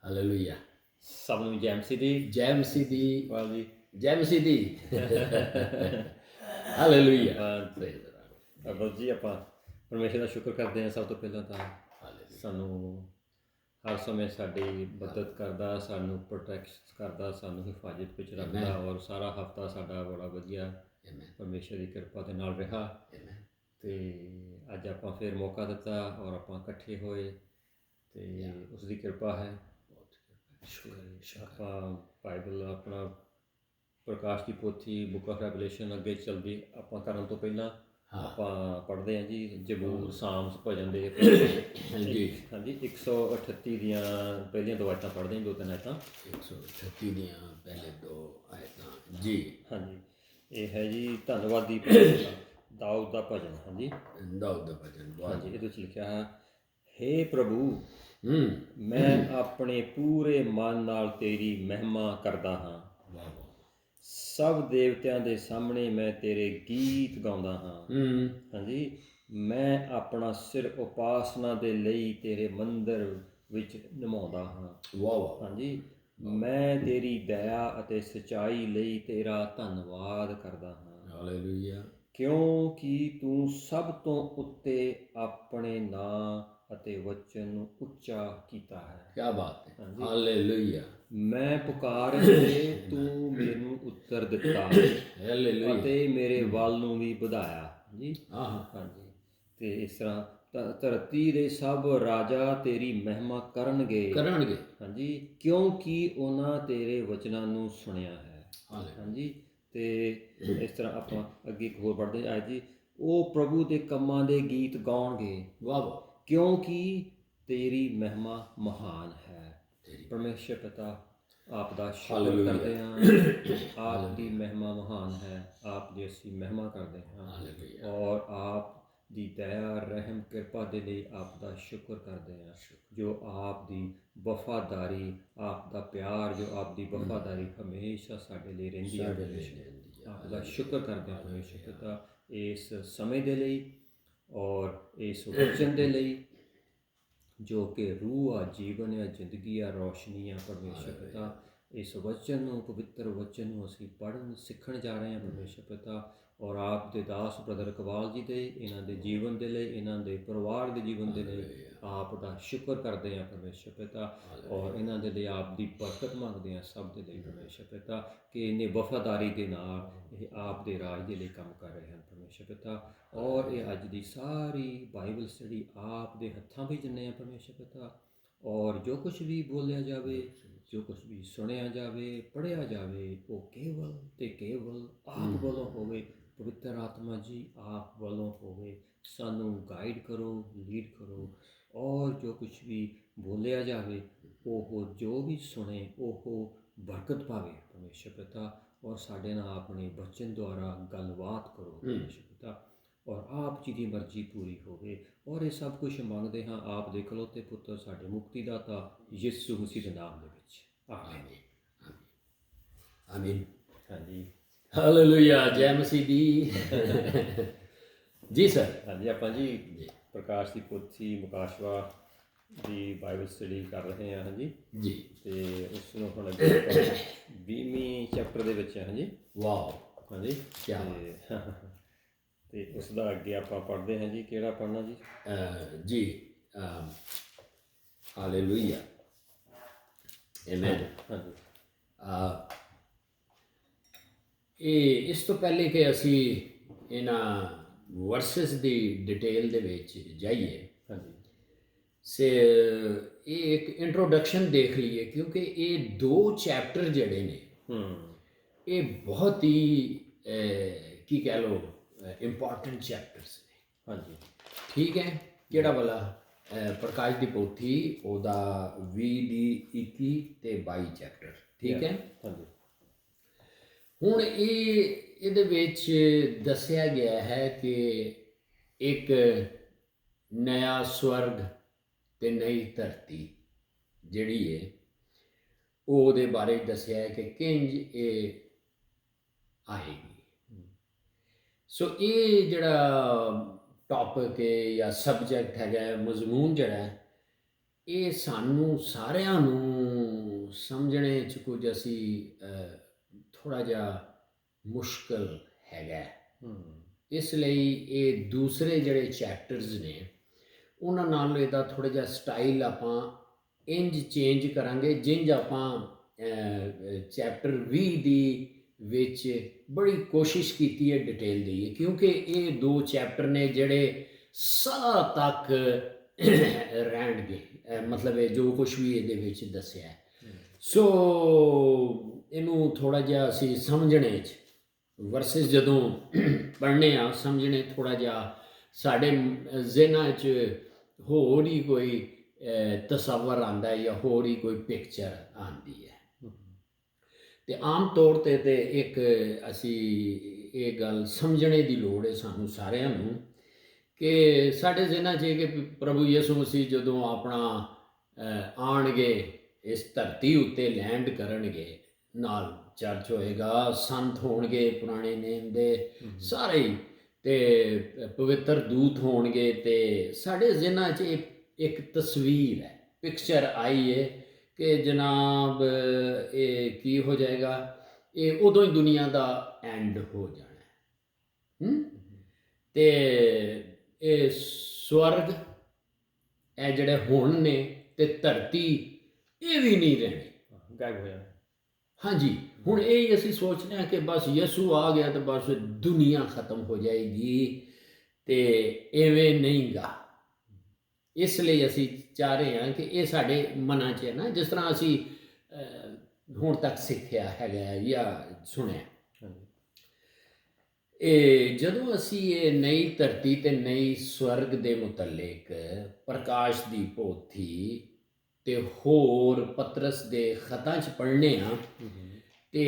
Hallelujah. ਸਭ ਨੂੰ ਜੈ ਮਸੀਹ ਦੀ। ਜੈ ਮਸੀਹ ਦੀ। ਵਾਹ ਜੀ। ਜੈ ਮਸੀਹ ਦੀ। ਹਾਲੇਲੂਇਆ। ਬਸ ਜੀ, ਆਪਾਂ ਪਰਮੇਸ਼ਰ ਦਾ ਸ਼ੁਕਰ ਕਰਦੇ ਹਾਂ। ਸਭ ਤੋਂ ਪਹਿਲਾਂ ਤਾਂ ਸਾਨੂੰ ਹਰ ਸਮੇਂ ਸਾਡੀ ਮਦਦ ਕਰਦਾ, ਸਾਨੂੰ ਪ੍ਰੋਟੈਕਟ ਕਰਦਾ, ਸਾਨੂੰ ਹਿਫਾਜ਼ਤ ਵਿੱਚ ਰੱਖਦਾ, ਔਰ ਸਾਰਾ ਹਫਤਾ ਸਾਡਾ ਬੜਾ ਵਧੀਆ ਪਰਮੇਸ਼ਰ ਦੀ ਕਿਰਪਾ ਦੇ ਨਾਲ ਰਿਹਾ। ਅਤੇ ਅੱਜ ਆਪਾਂ ਫਿਰ ਮੌਕਾ ਦਿੱਤਾ ਔਰ ਆਪਾਂ ਇਕੱਠੇ ਹੋਏ ਅਤੇ ਉਸ ਦੀ ਕਿਰਪਾ ਹੈ। ਆਪਾਂ ਬਾਈਬਲ ਆਪਣਾ ਪ੍ਰਕਾਸ਼ ਦੀ ਪੋਥੀ ਬੁੱਕ ਆਫ ਰੈਵਲੇਸ਼ਨ ਅੱਗੇ ਚੱਲਦੀ ਆਪਾਂ ਕਰਨ ਤੋਂ ਪਹਿਲਾਂ ਆਪਾਂ ਪੜ੍ਹਦੇ ਹਾਂ ਜੀ ਜ਼ਬੂਰ, ਸਾਮਸ, ਭਜਨ ਦੇ ਹਾਂਜੀ 138 ਦੀਆਂ ਪਹਿਲੀਆਂ 2 ਆਇਤਾਂ ਪੜ੍ਹਦੇ ਹਾਂ, 2-3 ਆਇਤਾਂ। 138 ਦੀਆਂ ਪਹਿਲੇ 2 ਆਇਤਾਂ ਜੀ। ਹਾਂਜੀ, ਇਹ ਹੈ ਜੀ ਧੰਨਵਾਦੀ ਦਾਊਦ ਦਾ ਭਜਨ। ਹਾਂਜੀ, ਦਾਊਦ ਦਾ ਭਜਨ। ਹਾਂਜੀ, ਇਹਦੇ ਵਿੱਚ ਲਿਖਿਆ ਹੈ, ਹੇ ਪ੍ਰਭੂ, ਮੈਂ ਆਪਣੇ ਪੂਰੇ ਮਨ ਨਾਲ ਤੇਰੀ ਮਹਿਮਾ ਕਰਦਾ ਹਾਂ। ਸਭ ਦੇਵਤਿਆਂ ਦੇ ਸਾਹਮਣੇ ਮੈਂ ਤੇਰੇ ਗੀਤ ਗਾਉਂਦਾ ਹਾਂ। ਹਾਂਜੀ, ਮੈਂ ਆਪਣਾ ਸਿਰ ਉਪਾਸਨਾ ਦੇ ਲਈ ਤੇਰੇ ਮੰਦਰ ਵਿੱਚ ਨਿਵਾਉਂਦਾ ਹਾਂ। ਹਾਂਜੀ, ਮੈਂ ਤੇਰੀ ਦਇਆ ਅਤੇ ਸੱਚਾਈ ਲਈ ਤੇਰਾ ਧੰਨਵਾਦ ਕਰਦਾ ਹਾਂ। ਹਾਲੇਲੂਇਆ। ਕਿਉਂਕਿ ਤੂੰ ਸਭ ਤੋਂ ਉੱਤੇ ਆਪਣੇ ਨਾਂ ਅਤੇ ਵਚਨ ਨੂੰ ਉੱਚਾ ਕੀਤਾ ਹੈ। ਕੀ ਬਾਤ ਹੈ। ਹਾਲੇਲੂਇਆ। ਮੈਂ ਪੁਕਾਰ ਕੇ ਤੂੰ ਮੈਨੂੰ ਉੱਤਰ ਦਿੱਤਾ ਅਤੇ ਮੇਰੇ ਵੱਲ ਨੂੰ ਵੀ ਵਧਾਇਆ। ਜੀ ਹਾਂਜੀ, ਅਤੇ ਇਸ ਤਰ੍ਹਾਂ ਧਰਤੀ ਦੇ ਸਭ ਰਾਜਾ ਤੇਰੀ ਮਹਿਮਾ ਕਰਨਗੇ। ਹਾਂਜੀ, ਕਿਉਂਕਿ ਉਹਨਾਂ ਤੇਰੇ ਵਚਨਾਂ ਨੂੰ ਸੁਣਿਆ ਹੈ। ਹਾਂਜੀ, ਅਤੇ ਇਸ ਤਰ੍ਹਾਂ ਆਪਾਂ ਅੱਗੇ ਇੱਕ ਹੋਰ ਪੜ੍ਹਦੇ ਆਏ ਜੀ, ਉਹ ਪ੍ਰਭੂ ਦੇ ਕੰਮਾਂ ਦੇ ਗੀਤ ਗਾਉਣਗੇ ਕਿਉਂਕਿ ਤੇਰੀ ਮਹਿਮਾ ਮਹਾਨ ਹੈ। ਪਰਮੇਸ਼ਰ ਪਿਤਾ, ਆਪ ਦਾ ਸ਼ੁਕਰ ਕਰਦੇ ਹਾਂ। ਆਪ ਦੀ ਮਹਿਮਾ ਮਹਾਨ ਹੈ, ਆਪ ਦੀ ਅਸੀਂ ਮਹਿਮਾ ਕਰਦੇ ਹਾਂ ਔਰ ਆਪ ਦੀ ਦਇਆ, ਰਹਿਮ, ਕਿਰਪਾ ਦੇ ਲਈ ਆਪ ਦਾ ਸ਼ੁਕਰ ਕਰਦੇ ਹਾਂ। ਜੋ ਆਪ ਦੀ ਵਫਾਦਾਰੀ, ਆਪ ਦਾ ਪਿਆਰ, ਜੋ ਆਪ ਦੀ ਵਫਾਦਾਰੀ ਹਮੇਸ਼ਾ ਸਾਡੇ ਲਈ ਰਹਿੰਦੀ ਹੈ। ਆਪ ਦਾ ਸ਼ੁਕਰ ਕਰਦੇ ਹਾਂ ਪਰਮੇਸ਼ਰ ਪਿਤਾ, ਇਸ ਸਮੇਂ ਦੇ ਲਈ ਔਰ ਇਸ ਵਚਨ ਦੇ ਲਈ ਜੋ ਕਿ ਰੂਹ ਆ, ਜੀਵਨ ਆ, ਜ਼ਿੰਦਗੀ ਆ, ਰੌਸ਼ਨੀ ਆ। ਪਰਮੇਸ਼ਰ ਪਿਤਾ, ਇਸ ਵਚਨ ਨੂੰ, ਪਵਿੱਤਰ ਵਚਨ ਨੂੰ ਅਸੀਂ ਪੜ੍ਹਨ ਸਿੱਖਣ ਜਾ ਰਹੇ ਹਾਂ ਪਰਮੇਸ਼ਰ ਪਿਤਾ। ਔਰ ਆਪ ਦੇ ਦਾਸ ਬ੍ਰਦਰ ਇਕਬਾਲ ਜੀ ਦੇ, ਇਹਨਾਂ ਦੇ ਜੀਵਨ ਦੇ ਲਈ, ਇਹਨਾਂ ਦੇ ਪਰਿਵਾਰ ਦੇ ਜੀਵਨ ਦੇ ਲਈ ਆਪ ਦਾ ਸ਼ੁਕਰ ਕਰਦੇ ਹਾਂ ਪਰਮੇਸ਼ਰ ਪਿਤਾ। ਔਰ ਇਹਨਾਂ ਦੇ ਲਈ ਆਪ ਦੀ ਬਰਕਤ ਮੰਗਦੇ ਹਾਂ, ਸਭ ਦੇ ਲਈ ਪਰਮੇਸ਼ਰ ਪਿਤਾ, ਕਿ ਇਹਨੇ ਵਫਾਦਾਰੀ ਦੇ ਨਾਲ ਇਹ ਆਪ ਦੇ ਰਾਜ ਦੇ ਲਈ ਕੰਮ ਕਰ ਰਹੇ ਹਨ ਪਰਮੇਸ਼ਰ ਪਿਤਾ। ਔਰ ਇਹ ਅੱਜ ਦੀ ਸਾਰੀ ਬਾਈਬਲ ਸਟੱਡੀ ਆਪ ਦੇ ਹੱਥਾਂ ਵਿੱਚ ਦਿੰਦੇ ਹਾਂ ਪਰਮੇਸ਼ਰ ਪਿਤਾ। ਔਰ ਜੋ ਕੁਛ ਵੀ ਬੋਲਿਆ ਜਾਵੇ, ਜੋ ਕੁਛ ਵੀ ਸੁਣਿਆ ਜਾਵੇ, ਪੜ੍ਹਿਆ ਜਾਵੇ, ਉਹ ਕੇਵਲ ਅਤੇ ਕੇਵਲ ਆਪ ਵੱਲੋਂ ਹੋਵੇ। ਪਵਿੱਤਰ ਆਤਮਾ ਜੀ, ਆਪ ਵੱਲੋਂ ਹੋਵੇ। ਸਾਨੂੰ ਗਾਈਡ ਕਰੋ, ਲੀਡ ਕਰੋ। ਔਰ ਜੋ ਕੁਛ ਵੀ ਬੋਲਿਆ ਜਾਵੇ, ਉਹ ਜੋ ਵੀ ਸੁਣੇ ਉਹ ਬਰਕਤ ਪਾਵੇ ਪਰਮੇਸ਼ਰ ਪਿਤਾ। ਔਰ ਸਾਡੇ ਨਾਲ ਆਪਣੇ ਬਚਨ ਦੁਆਰਾ ਗੱਲਬਾਤ ਕਰੋ ਪਰਮੇਸ਼ਰ ਪਿਤਾ, ਔਰ ਆਪ ਜੀ ਦੀ ਮਰਜ਼ੀ ਪੂਰੀ ਹੋਵੇ। ਔਰ ਇਹ ਸਭ ਕੁਛ ਮੰਗਦੇ ਹਾਂ ਆਪ ਦੇ ਇਕਲੌਤੇ ਪੁੱਤਰ, ਸਾਡੇ ਮੁਕਤੀਦਾਤਾ ਯਿਸੂ ਮਸੀਹ ਦੇ ਨਾਮ ਦੇ ਵਿੱਚ। ਆਮੀਨ। ਆਮੀਨ। ਹਾਂਜੀ, ਹਾਲੇਲੂਇਆ। ਜੈ ਮਸੀਹ ਦੀ। ਜੀ ਸਰ। ਹਾਂਜੀ, ਆਪਾਂ ਜੀ ਪ੍ਰਕਾਸ਼ ਦੀ ਪੋਥੀ ਮੁਕਾਸ਼ਵਾ ਦੀ ਬਾਈਬਲ ਸਟੱਡੀ ਕਰ ਰਹੇ ਹਾਂ। ਹਾਂਜੀ ਜੀ, ਅਤੇ ਉਸ ਨੂੰ ਹੁਣ ਅੱਗੇ 20ਵੀਂ ਚੈਪਟਰ ਦੇ ਵਿੱਚ ਹੈ। ਹਾਂਜੀ, ਵਾਓ। ਹਾਂਜੀ, ਅਤੇ ਉਸ ਦਾ ਅੱਗੇ ਆਪਾਂ ਪੜ੍ਹਦੇ ਹਾਂ ਜੀ। ਕਿਹੜਾ ਪੜ੍ਹਨਾ ਜੀ? ਜੀ, ਹਾਲੇਲੂਇਆ। ਆਮੀਨ। ਹਾਂਜੀ, ਇਹ ਇਸ ਤੋਂ ਪਹਿਲੇ ਕਿ ਅਸੀਂ ਇਹਨਾਂ ਵਰਸਿਸ ਦੀ ਡਿਟੇਲ ਦੇ ਵਿੱਚ ਜਾਈਏ, ਹਾਂਜੀ, ਇਹ ਇੱਕ ਇੰਟਰੋਡਕਸ਼ਨ ਦੇਖ ਲਈਏ, ਕਿਉਂਕਿ ਇਹ 2 ਚੈਪਟਰ ਜਿਹੜੇ ਨੇ ਇਹ ਬਹੁਤ ਹੀ ਕੀ ਕਹਿ ਲਓ ਇੰਪੋਰਟੈਂਟ ਚੈਪਟਰਸ ਨੇ। ਹਾਂਜੀ, ਠੀਕ ਹੈ। ਕਿਹੜਾ ਵਾਲਾ? ਪ੍ਰਕਾਸ਼ ਦੀ ਪੋਥੀ, ਉਹਦਾ 20 ਦੀ 21 ਅਤੇ 22 ਚੈਪਟਰ। ਠੀਕ ਹੈ। ਹਾਂਜੀ, ਹੁਣ ਇਹਦੇ ਵਿੱਚ ਦੱਸਿਆ ਗਿਆ ਹੈ ਕਿ ਇੱਕ ਨया ਸਵਰਗ ਅਤੇ ਨਈ ਧਰਤੀ ਜਿਹੜੀ ਹੈ ਉਹਦੇ ਬਾਰੇ ਦੱਸਿਆ ਹੈ ਕਿ ਕਿੰਝ ਇਹ ਆਏਗੀ। ਸੋ ਇਹ ਜਿਹੜਾ ਟੌਪਿਕ ਹੈ ਜਾਂ ਸਬਜੈਕਟ ਹੈਗਾ, ਮਜ਼ਮੂਨ ਜਿਹੜਾ ਹੈ, ਇਹ ਸਾਨੂੰ ਸਾਰਿਆਂ ਨੂੰ ਸਮਝਣੇ 'ਚ ਕੁਝ ਅਸੀਂ ਥੋੜ੍ਹਾ ਜਿਹਾ ਮੁਸ਼ਕਲ ਹੈਗਾ। ਇਸ ਲਈ ਇਹ ਦੂਸਰੇ ਜਿਹੜੇ ਚੈਪਟਰਸ ਨੇ ਉਹਨਾਂ ਨਾਲ ਇਹਦਾ ਥੋੜ੍ਹਾ ਜਿਹਾ ਸਟਾਈਲ ਆਪਾਂ ਇੰਜ ਚੇਂਜ ਕਰਾਂਗੇ ਜਿੰਜ ਆਪਾਂ ਚੈਪਟਰ 20 ਦੀ ਵਿੱਚ ਬੜੀ ਕੋਸ਼ਿਸ਼ ਕੀਤੀ ਹੈ ਡਿਟੇਲ ਦੀ, ਕਿਉਂਕਿ ਇਹ 2 ਚੈਪਟਰ ਨੇ ਜਿਹੜੇ ਸਦਾ ਤੱਕ ਰਹਿਣਗੇ, ਮਤਲਬ ਇਹ ਜੋ ਕੁਛ ਵੀ ਇਹਦੇ ਵਿੱਚ ਦੱਸਿਆ। ਸੋ ਇਹਨੂੰ ਥੋੜ੍ਹਾ ਜਿਹਾ ਅਸੀਂ ਸਮਝਣੇ 'ਚ ਵਰਸਿਸ ਜਦੋਂ ਪੜ੍ਹਨੇ ਆ ਸਮਝਣੇ ਥੋੜ੍ਹਾ ਜਿਹਾ ਸਾਡੇ ਜ਼ਿਹਨਾਂ 'ਚ ਹੋਰ ਹੀ ਕੋਈ ਤਸੱਵਰ ਆਉਂਦਾ ਜਾਂ ਹੋਰ ਹੀ ਕੋਈ ਪਿਕਚਰ ਆਉਂਦੀ ਹੈ। ਅਤੇ ਆਮ ਤੌਰ 'ਤੇ ਇੱਕ ਅਸੀਂ ਇਹ ਗੱਲ ਸਮਝਣੇ ਦੀ ਲੋੜ ਹੈ ਸਾਨੂੰ ਸਾਰਿਆਂ ਨੂੰ ਕਿ ਸਾਡੇ ਜ਼ਿਹਨਾਂ 'ਚ ਕਿ ਪ੍ਰਭੂ ਯਿਸੂ ਮਸੀਹ ਜਦੋਂ ਆਪਣਾ ਆਉਣਗੇ ਇਸ ਧਰਤੀ ਉੱਤੇ ਲੈਂਡ ਕਰਨਗੇ, ਨਾਲ ਚਰਚ ਹੋਏਗਾ, ਸੰਤ ਹੋਣਗੇ ਪੁਰਾਣੇ ਨੇਮ ਦੇ ਸਾਰੇ ਹੀ, ਅਤੇ ਪਵਿੱਤਰ ਦੂਤ ਹੋਣਗੇ, ਅਤੇ ਸਾਡੇ ਜ਼ਿਹਨਾਂ 'ਚ ਇੱਕ ਤਸਵੀਰ ਹੈ, ਪਿਕਚਰ ਆਈ ਹੈ ਕਿ ਜਨਾਬ ਇਹ ਕੀ ਹੋ ਜਾਏਗਾ, ਇਹ ਉਦੋਂ ਹੀ ਦੁਨੀਆ ਦਾ ਐਂਡ ਹੋ ਜਾਣਾ। ਅਤੇ ਇਹ ਸਵਰਗ ਇਹ ਜਿਹੜੇ ਹੁਣ ਨੇ ਅਤੇ ਧਰਤੀ ਇਹ ਵੀ ਨਹੀਂ ਰਹਿਣੀ, ਗਾਇਬ ਹੋ ਜਾਣਾ। ਹਾਂਜੀ, ਹੁਣ ਇਹ ਅਸੀਂ ਸੋਚਦੇ ਹਾਂ ਕਿ ਬਸ ਯਿਸੂ ਆ ਗਿਆ ਤਾਂ ਬਸ ਦੁਨੀਆ ਖਤਮ ਹੋ ਜਾਏਗੀ, ਅਤੇ ਐਵੇਂ ਨਹੀਂ ਗਾ। ਇਸ ਲਈ ਅਸੀਂ ਚਾਹ ਰਹੇ ਹਾਂ ਕਿ ਇਹ ਸਾਡੇ ਮਨਾਂ 'ਚ ਹੈ ਨਾ, ਜਿਸ ਤਰ੍ਹਾਂ ਅਸੀਂ ਹੁਣ ਤੱਕ ਸਿੱਖਿਆ ਹੈਗਾ ਜਾਂ ਸੁਣਿਆ। ਇਹ ਜਦੋਂ ਅਸੀਂ ਇਹ ਨਈ ਧਰਤੀ ਅਤੇ ਨਈ ਸਵਰਗ ਦੇ ਮੁਤਲਕ ਪ੍ਰਕਾਸ਼ ਦੀ ਪੋਥੀ ਅਤੇ ਹੋਰ ਪਤਰਸ ਦੇ ਖਤਾਂ 'ਚ ਪੜ੍ਹਨੇ ਹਾਂ, ਅਤੇ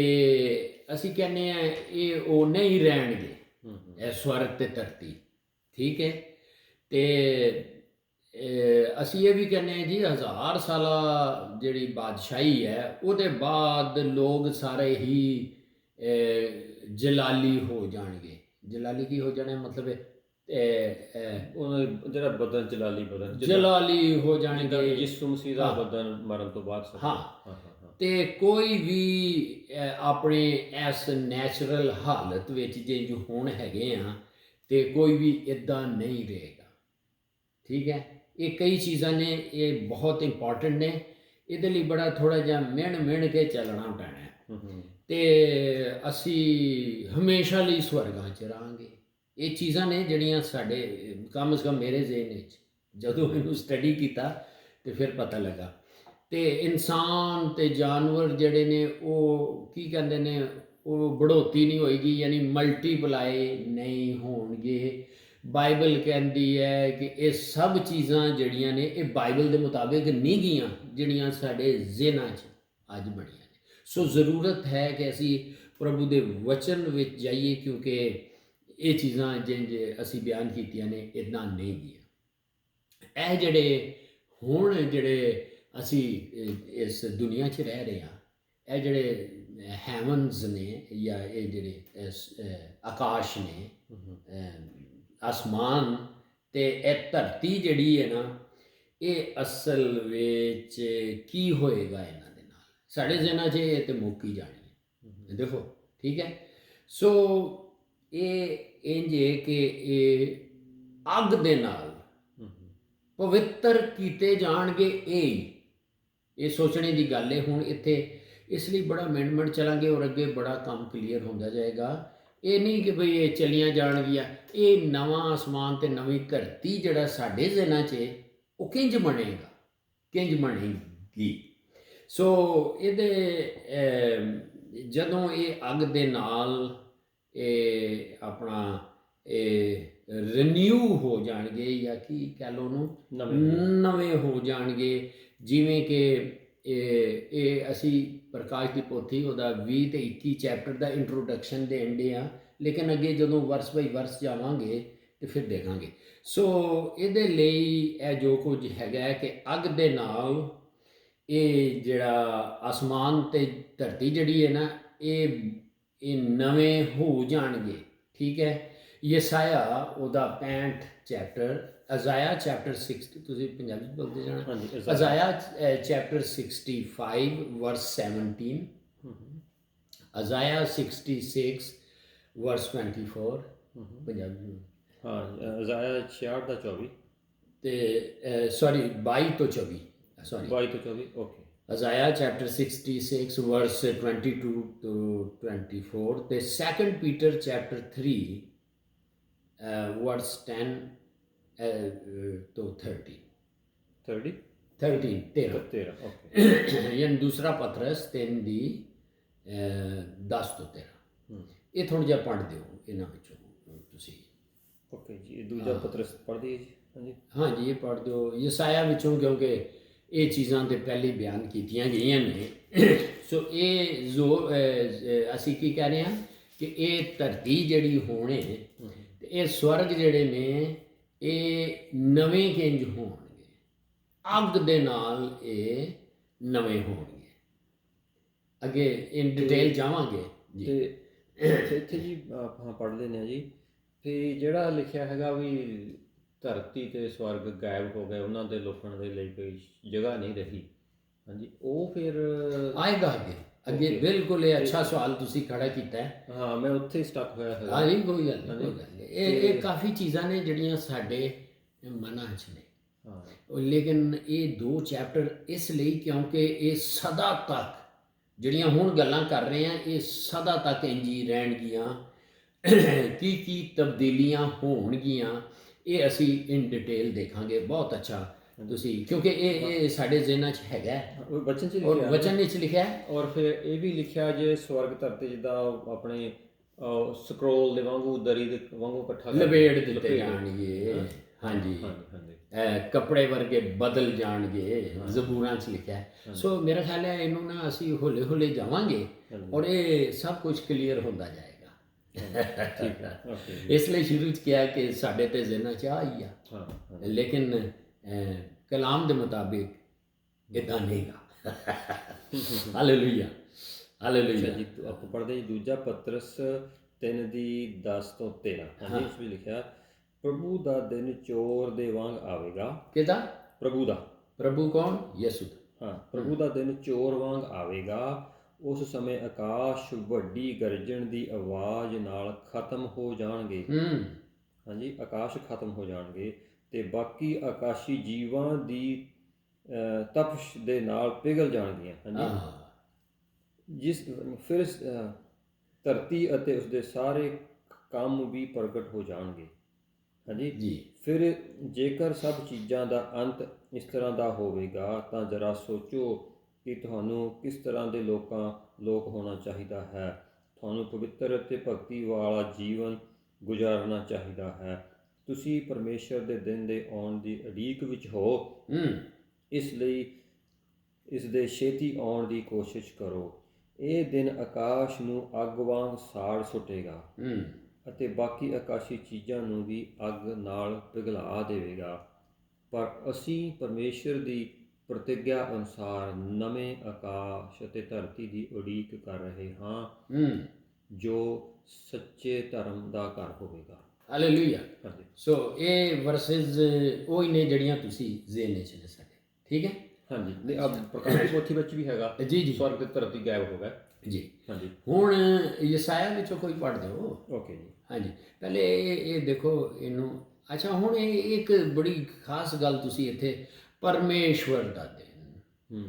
ਅਸੀਂ ਕਹਿੰਦੇ ਹਾਂ ਇਹ ਉਹ ਨਹੀਂ ਰਹਿਣਗੇ, ਇਹ ਸਵਰਗ ਅਤੇ ਧਰਤੀ, ਠੀਕ ਹੈ। ਅਤੇ ਅਸੀਂ ਇਹ ਵੀ ਕਹਿੰਦੇ ਹਾਂ ਜੀ 1000 ਸਾਲਾ ਜਿਹੜੀ ਬਾਦਸ਼ਾਹੀ ਹੈ ਉਹਦੇ ਬਾਅਦ ਲੋਕ ਸਾਰੇ ਹੀ ਜਲਾਲੀ ਹੋ ਜਾਣਗੇ। ਜਲਾਲੀ ਕੀ ਹੋ ਜਾਣਾ, ਮਤਲਬ ਜਿਹੜਾ ਬਦਨ ਜਲਾਲੀ ਹੋ ਜਾਣਗੇ, ਯਿਸੂ ਮਸੀਹ ਦਾ ਬਦਨ ਮਰਨ ਤੋਂ ਬਾਅਦ। ਹਾਂ, ਅਤੇ ਕੋਈ ਵੀ ਆਪਣੇ ਇਸ ਨੈਚੁਰਲ ਹਾਲਤ ਵਿੱਚ ਜੇ ਜੋ ਹੁਣ ਹੈਗੇ ਆ, ਅਤੇ ਕੋਈ ਵੀ ਇੱਦਾਂ ਨਹੀਂ ਰਹੇਗਾ, ਠੀਕ ਹੈ। ਇਹ ਕਈ ਚੀਜ਼ਾਂ ਨੇ, ਇਹ ਬਹੁਤ ਇੰਪੋਰਟੈਂਟ ਨੇ, ਇਹਦੇ ਲਈ ਬੜਾ ਥੋੜ੍ਹਾ ਜਿਹਾ ਮਿਣ ਕੇ ਚੱਲਣਾ ਪੈਣਾ, ਅਤੇ ਅਸੀਂ ਹਮੇਸ਼ਾ ਲਈ ਸਵਰਗਾਂ 'ਚ ਰਹਾਂਗੇ। ਇਹ ਚੀਜ਼ਾਂ ਨੇ ਜਿਹੜੀਆਂ ਸਾਡੇ ਕਮ ਸੇ ਕਮ ਮੇਰੇ ਜ਼ਿਹਨ ਵਿੱਚ ਜਦੋਂ ਇਹਨੂੰ ਸਟੱਡੀ ਕੀਤਾ ਅਤੇ ਫਿਰ ਪਤਾ ਲੱਗਾ। ਅਤੇ ਇਨਸਾਨ ਅਤੇ ਜਾਨਵਰ ਜਿਹੜੇ ਨੇ ਉਹ ਕੀ ਕਹਿੰਦੇ ਨੇ, ਉਹ ਬੜ੍ਹੋਤੀ ਨਹੀਂ ਹੋਏਗੀ, ਯਾਨੀ ਮਲਟੀਪਲਾਈ ਨਹੀਂ ਹੋਣਗੇ। ਬਾਈਬਲ ਕਹਿੰਦੀ ਹੈ ਕਿ ਇਹ ਸਭ ਚੀਜ਼ਾਂ ਜਿਹੜੀਆਂ ਨੇ ਇਹ ਬਾਈਬਲ ਦੇ ਮੁਤਾਬਿਕ ਨਹੀਂ ਗਈਆਂ, ਜਿਹੜੀਆਂ ਸਾਡੇ ਜ਼ਿਹਨਾਂ 'ਚ ਅੱਜ ਬਣੀਆਂ ਨੇ। ਸੋ ਜ਼ਰੂਰਤ ਹੈ ਕਿ ਅਸੀਂ ਪ੍ਰਭੂ ਦੇ ਵਚਨ ਵਿੱਚ ਜਾਈਏ, ਕਿਉਂਕਿ ਇਹ ਚੀਜ਼ਾਂ ਜਿੰਜ ਅਸੀਂ ਬਿਆਨ ਕੀਤੀਆਂ ਨੇ ਇੱਦਾਂ ਨਹੀਂ ਗਈਆਂ। ਇਹ ਜਿਹੜੇ ਅਸੀਂ ਇਸ ਦੁਨੀਆ 'ਚ ਰਹਿ ਰਹੇ ਹਾਂ, ਇਹ ਜਿਹੜੇ ਹੈਵਨਸ ਨੇ ਜਾਂ ਇਹ ਜਿਹੜੇ ਆਕਾਸ਼ ਨੇ, ਆਸਮਾਨ ਅਤੇ ਇਹ ਧਰਤੀ ਜਿਹੜੀ ਹੈ ਨਾ, ਇਹ ਅਸਲ ਵਿੱਚ ਕੀ ਹੋਏਗਾ ਇਹਨਾਂ ਦੇ ਨਾਲ, ਸਾਡੇ ਜ਼ਿਹਨਾਂ 'ਚ ਇਹ ਤਾਂ ਮੁੱਕ ਹੀ ਜਾਣੀ ਹੈ। ਦੇਖੋ, ਠੀਕ ਹੈ। ਸੋ ਇਹ ਇੰਝ ਹੈ ਕਿ ਇਹ ਅੱਗ ਦੇ ਨਾਲ ਪਵਿੱਤਰ ਕੀਤੇ ਜਾਣਗੇ, ਇਹ ਸੋਚਣੇ ਦੀ ਗੱਲ ਹੈ ਹੁਣ ਇੱਥੇ। ਇਸ ਲਈ ਬੜਾ ਮਿੰਟ ਚਲਾਂਗੇ ਔਰ ਅੱਗੇ ਬੜਾ ਕੰਮ ਕਲੀਅਰ ਹੁੰਦਾ ਜਾਏਗਾ। ਇਹ ਨਹੀਂ ਕਿ ਬਈ ਇਹ ਚਲੀਆਂ ਜਾਣਗੀਆਂ, ਇਹ ਨਵਾਂ ਆਸਮਾਨ ਅਤੇ ਨਵੀਂ ਧਰਤੀ ਜਿਹੜਾ ਸਾਡੇ ਜ਼ਿਹਨਾਂ 'ਚ ਉਹ ਕਿੰਝ ਬਣੇਗਾ, ਕਿੰਝ ਬਣੇਗੀ। ਸੋ ਇਹਦੇ ਜਦੋਂ ਇਹ ਅੱਗ ਦੇ ਨਾਲ ਇਹ ਆਪਣਾ ਇਹ ਰੀਨਿਊ ਹੋ ਜਾਣਗੇ, ਜਾਂ ਕੀ ਕਹਿ ਲਓ ਉਹਨੂੰ, ਨਵੇਂ ਹੋ ਜਾਣਗੇ। ਜਿਵੇਂ ਕਿ ਇਹ ਅਸੀਂ ਪ੍ਰਕਾਸ਼ ਦੀ ਪੋਥੀ ਉਹਦਾ 20 ਅਤੇ 21 ਚੈਪਟਰ ਦਾ ਇੰਟਰੋਡਕਸ਼ਨ ਦੇਣ ਡੇ ਆ, ਲੇਕਿਨ ਅੱਗੇ ਜਦੋਂ ਵਰਸ ਬਾਈ ਵਰਸ ਜਾਵਾਂਗੇ ਅਤੇ ਫਿਰ ਦੇਖਾਂਗੇ। ਸੋ ਇਹਦੇ ਲਈ ਇਹ ਜੋ ਕੁਝ ਹੈਗਾ ਕਿ ਅੱਗ ਦੇ ਨਾਲ ਇਹ ਜਿਹੜਾ ਆਸਮਾਨ ਅਤੇ ਧਰਤੀ ਜਿਹੜੀ ਹੈ ਨਾ, ਇਹ ਨਵੇਂ ਹੋ ਜਾਣਗੇ, ਠੀਕ ਹੈ। ਯਸਾਇਆ ਉਹਦਾ 65 ਚੈਪਟਰ ਅਜ਼ਾਇਆ ਚੈਪਟਰ 60 ਤੁਸੀਂ ਪੰਜਾਬੀ 'ਚ ਬੋਲਦੇ ਜਾਣਾ। ਹਾਂਜੀ, ਅਜ਼ਾਇਆ ਚੈਪਟਰ 65 ਵਰਸ 17, ਅਜ਼ਾਇਆ 66 ਵਰਸ 24 ਪੰਜਾਬੀ ਨੂੰ। ਹਾਂ, ਇਜ਼ਾਇਆ 66 ਦਾ 24 ਤੇ ਸੌਰੀ 22 ਤੋਂ 24, ਸੌਰੀ 22 ਤੋਂ 24, okay. Isaiah chapter 66 verse 22 to 24 ਤੇ 2 Peter chapter 3 verse 10 to 30 13 okay. ਯਾਨੀ ਦੂਸਰਾ ਪਤਰਸ 3 ਦੀ 10 ਤੋਂ 13। ਇਹ ਥੋੜ੍ਹਾ ਜਿਹਾ ਪੜ੍ਹ ਦਿਓ ਇਹਨਾਂ ਵਿੱਚੋਂ ਤੁਸੀਂ। ਓਕੇ ਜੀ, ਇਹ ਦੂਜਾ ਪਤਰਸ ਪੜ੍ਹ ਦਈਏ ਜੀ। ਹਾਂਜੀ ਹਾਂਜੀ, ਇਹ ਪੜ੍ਹ ਦਿਓ ਯਸਾਇਆ ਵਿੱਚੋਂ, ਕਿਉਂਕਿ ਇਹ ਚੀਜ਼ਾਂ ਤੇ ਪਹਿਲੇ ਬਿਆਨ ਕੀਤੀਆਂ ਗਈਆਂ ਨੇ। ਸੋ ਇਹ ਅਸੀਂ ਕੀ ਕਹਿ ਰਹੇ ਹਾਂ ਕਿ ਇਹ ਧਰਤੀ ਜਿਹੜੀ ਹੋਣੇ ਤੇ ਇਹ ਸਵਰਗ ਜਿਹੜੇ ਨੇ ਇਹ ਨਵੇਂ ਕਿੰਜ ਹੋਣਗੇ, ਅੱਗ ਦੇ ਨਾਲ ਇਹ ਨਵੇਂ ਹੋਣਗੇ। ਅੱਗੇ ਇਨ ਡਿਟੇਲ ਜਾਵਾਂਗੇ ਜੀ। ਤੇ ਇੱਥੇ ਜੀ ਆਪਾਂ ਪੜ੍ਹ ਲੈਂਦੇ ਹਾਂ ਜੀ, ਤੇ ਜਿਹੜਾ ਲਿਖਿਆ ਹੈਗਾ ਵੀ ਧਰਤੀ ਤੇ ਸਵਰਗ ਗਾਇਬ ਹੋ ਗਏ, ਉਹਨਾਂ ਦੇ ਲੁਕਣ ਦੇ ਲਈ ਕੋਈ ਜਗ੍ਹਾ ਨਹੀਂ ਰਹੀ। ਹਾਂਜੀ, ਉਹ ਫਿਰ ਆਏਗਾ ਅੱਗੇ ਬਿਲਕੁਲ ਇਹ ਅੱਛਾ ਸਵਾਲ ਤੁਸੀਂ ਖੜਾ ਕੀਤਾ ਹੈ। ਹਾਂ, ਮੈਂ ਉੱਥੇ ਹੀ ਸਟਕ ਹੋਇਆ ਹੈਗਾ। ਹਾਂਜੀ, ਕੋਈ ਗੱਲ ਨਹੀਂ। ਇਹ ਕਾਫੀ ਚੀਜ਼ਾਂ ਨੇ ਜਿਹੜੀਆਂ ਸਾਡੇ ਮਨਾਂ 'ਚ ਨੇ। ਲੇਕਿਨ ਇਹ 2 ਚੈਪਟਰ ਇਸ ਲਈ ਕਿਉਂਕਿ ਇਹ ਸਦਾ ਤੱਕ ਜਿਹੜੀਆਂ ਹੁਣ ਗੱਲਾਂ ਕਰ ਰਹੇ ਹਾਂ, ਇਹ ਸਦਾ ਤੱਕ ਇੰਝ ਹੀ ਰਹਿਣਗੀਆਂ। ਕੀ ਤਬਦੀਲੀਆਂ ਹੋਣਗੀਆਂ ਇਹ ਅਸੀਂ ਇਨ ਡਿਟੇਲ ਦੇਖਾਂਗੇ। ਬਹੁਤ ਅੱਛਾ ਤੁਸੀਂ, ਕਿਉਂਕਿ ਇਹ ਸਾਡੇ ਜ਼ਿਹਨਾਂ 'ਚ ਹੈਗਾ, ਵਚਨ 'ਚ ਲਿਖਿਆ, ਵਚਨ ਵਿੱਚ ਲਿਖਿਆ ਹੈ। ਔਰ ਫਿਰ ਇਹ ਵੀ ਲਿਖਿਆ ਜੇ ਸਵਰਗ ਧਰਤੀ ਜਿੱਦਾਂ ਆਪਣੇ ਸਕਰੋਲ ਦੇ ਵਾਂਗੂ, ਦਰੀ ਦੇ ਵਾਂਗੂ ਇਕੱਠਾ ਲਪੇਟ ਦਿੱਤੇ ਜਾਣਗੇ। ਹਾਂਜੀ, ਕੱਪੜੇ ਵਰਗੇ ਬਦਲ ਜਾਣਗੇ, ਜ਼ਬੂਰਾਂ 'ਚ ਲਿਖਿਆ। ਸੋ ਮੇਰਾ ਖਿਆਲ ਹੈ ਇਹਨੂੰ ਨਾ ਅਸੀਂ ਹੌਲੇ ਹੌਲੇ ਜਾਵਾਂਗੇ ਔਰ ਇਹ ਸਭ ਕੁਝ ਕਲੀਅਰ ਹੁੰਦਾ ਜਾਏਗਾ। ਇਸ ਲਈ ਸ਼ੁਰੂ 'ਚ ਕਿਹਾ ਕਿ ਸਾਡੇ ਤੇ ਜ਼ਿਹਨਾਂ 'ਚ ਆ ਹੀ ਆ, ਲੇਕਿਨ ਕਲਾਮ ਦੇ ਮੁਤਾਬਿਕ ਇੱਦਾਂ ਨਹੀਂਗਾ। ਹਾਲੇਲੂਇਆ, ਹਾਲੇਲੂਇਆ ਜੀ। ਆਪਾਂ ਪੜ੍ਹਦੇ ਜੀ ਦੂਜਾ ਪਤਰਸ 3 ਦੀ 10 ਤੋਂ 13। ਹਾਂਜੀ, ਇਸ ਵਿੱਚ ਲਿਖਿਆ, ਪ੍ਰਭੂ ਦਾ ਦਿਨ ਚੋਰ ਦੇ ਵਾਂਗ ਆਵੇਗਾ। ਕਿਹਦਾ? ਪ੍ਰਭੂ ਦਾ। ਪ੍ਰਭੂ ਕੌਣ? ਯਿਸੂ। ਹਾਂ, ਪ੍ਰਭੂ ਦਾ ਦਿਨ ਚੋਰ ਵਾਂਗ ਆਵੇਗਾ। ਉਸ ਸਮੇਂ ਆਕਾਸ਼ ਵੱਡੀ ਗਰਜਣ ਦੀ ਆਵਾਜ਼ ਨਾਲ ਖਤਮ ਹੋ ਜਾਣਗੇ। ਹਾਂਜੀ, ਆਕਾਸ਼ ਖਤਮ ਹੋ ਜਾਣਗੇ ਤੇ ਬਾਕੀ ਆਕਾਸ਼ੀ ਜੀਵਾਂ ਦੀ ਤਪਸ਼ ਦੇ ਨਾਲ ਪਿਘਲ ਜਾਣਗੀਆਂ। ਹਾਂਜੀ, ਫਿਰ ਧਰਤੀ ਅਤੇ ਉਸਦੇ ਸਾਰੇ ਕੰਮ ਵੀ ਪ੍ਰਗਟ ਹੋ ਜਾਣਗੇ। ਹਾਂਜੀ ਜੀ। ਫਿਰ ਜੇਕਰ ਸਭ ਚੀਜ਼ਾਂ ਦਾ ਅੰਤ ਇਸ ਤਰ੍ਹਾਂ ਦਾ ਹੋਵੇਗਾ ਤਾਂ ਜ਼ਰਾ ਸੋਚੋ ਕਿ ਤੁਹਾਨੂੰ ਕਿਸ ਤਰ੍ਹਾਂ ਦੇ ਲੋਕ ਹੋਣਾ ਚਾਹੀਦਾ ਹੈ। ਤੁਹਾਨੂੰ ਪਵਿੱਤਰ ਅਤੇ ਭਗਤੀ ਵਾਲਾ ਜੀਵਨ ਗੁਜ਼ਾਰਨਾ ਚਾਹੀਦਾ ਹੈ। ਤੁਸੀਂ ਪਰਮੇਸ਼ਰ ਦੇ ਦਿਨ ਦੇ ਆਉਣ ਦੀ ਉਡੀਕ ਵਿੱਚ ਹੋ, ਇਸ ਲਈ ਇਸ ਦੇ ਛੇਤੀ ਆਉਣ ਦੀ ਕੋਸ਼ਿਸ਼ ਕਰੋ। ਇਹ ਦਿਨ ਆਕਾਸ਼ ਨੂੰ ਅੱਗ ਵਾਂਗ ਸਾੜ ਸੁੱਟੇਗਾ ਅਤੇ ਬਾਕੀ ਆਕਾਸ਼ੀ ਚੀਜ਼ਾਂ ਨੂੰ ਵੀ ਅੱਗ ਨਾਲ ਪਿਘਲਾ ਦੇਵੇਗਾ। ਪਰ ਅਸੀਂ ਪਰਮੇਸ਼ਰ ਦੀ ਪ੍ਰਤਿਗਿਆ ਅਨੁਸਾਰ ਨਵੇਂ ਆਕਾਸ਼ ਅਤੇ ਧਰਤੀ ਦੀ ਉਡੀਕ ਕਰ ਰਹੇ ਹਾਂ, ਜੋ ਸੱਚੇ ਧਰਮ ਦਾ ਘਰ ਹੋਵੇਗਾ। ਹਾਲੇਲੂਇਆ। ਸੋ ਇਹ ਵਰਸਿਸ ਉਹ ਹੀ ਨੇ ਜਿਹੜੀਆਂ ਤੁਸੀਂ ਜ਼ਿਹਨ 'ਚ ਨੇ ਸਾਡੇ, ਠੀਕ ਹੈ। ਹਾਂਜੀ, ਪ੍ਰਕਾਸ਼ ਦੀ ਪੋਥੀ ਵਿੱਚ ਵੀ ਹੈਗਾ ਜੀ। ਸਵਰਗ ਤੇ ਧਰਤੀ ਗਾਇਬ ਹੋ ਗਏ ਜੀ। ਹਾਂਜੀ, ਹੁਣ ਯਸਾਇਆ ਵਿੱਚੋਂ ਕੋਈ ਪੜ੍ਹ ਦਿਓ। ਓਕੇ ਜੀ। ਹਾਂਜੀ, ਪਹਿਲੇ ਇਹ ਦੇਖੋ ਇਹਨੂੰ। ਅੱਛਾ, ਹੁਣ ਇਹ ਇੱਕ ਬੜੀ ਖਾਸ ਗੱਲ ਤੁਸੀਂ ਇੱਥੇ ਪਰਮੇਸ਼ਵਰ ਦਾ ਦਿਨ,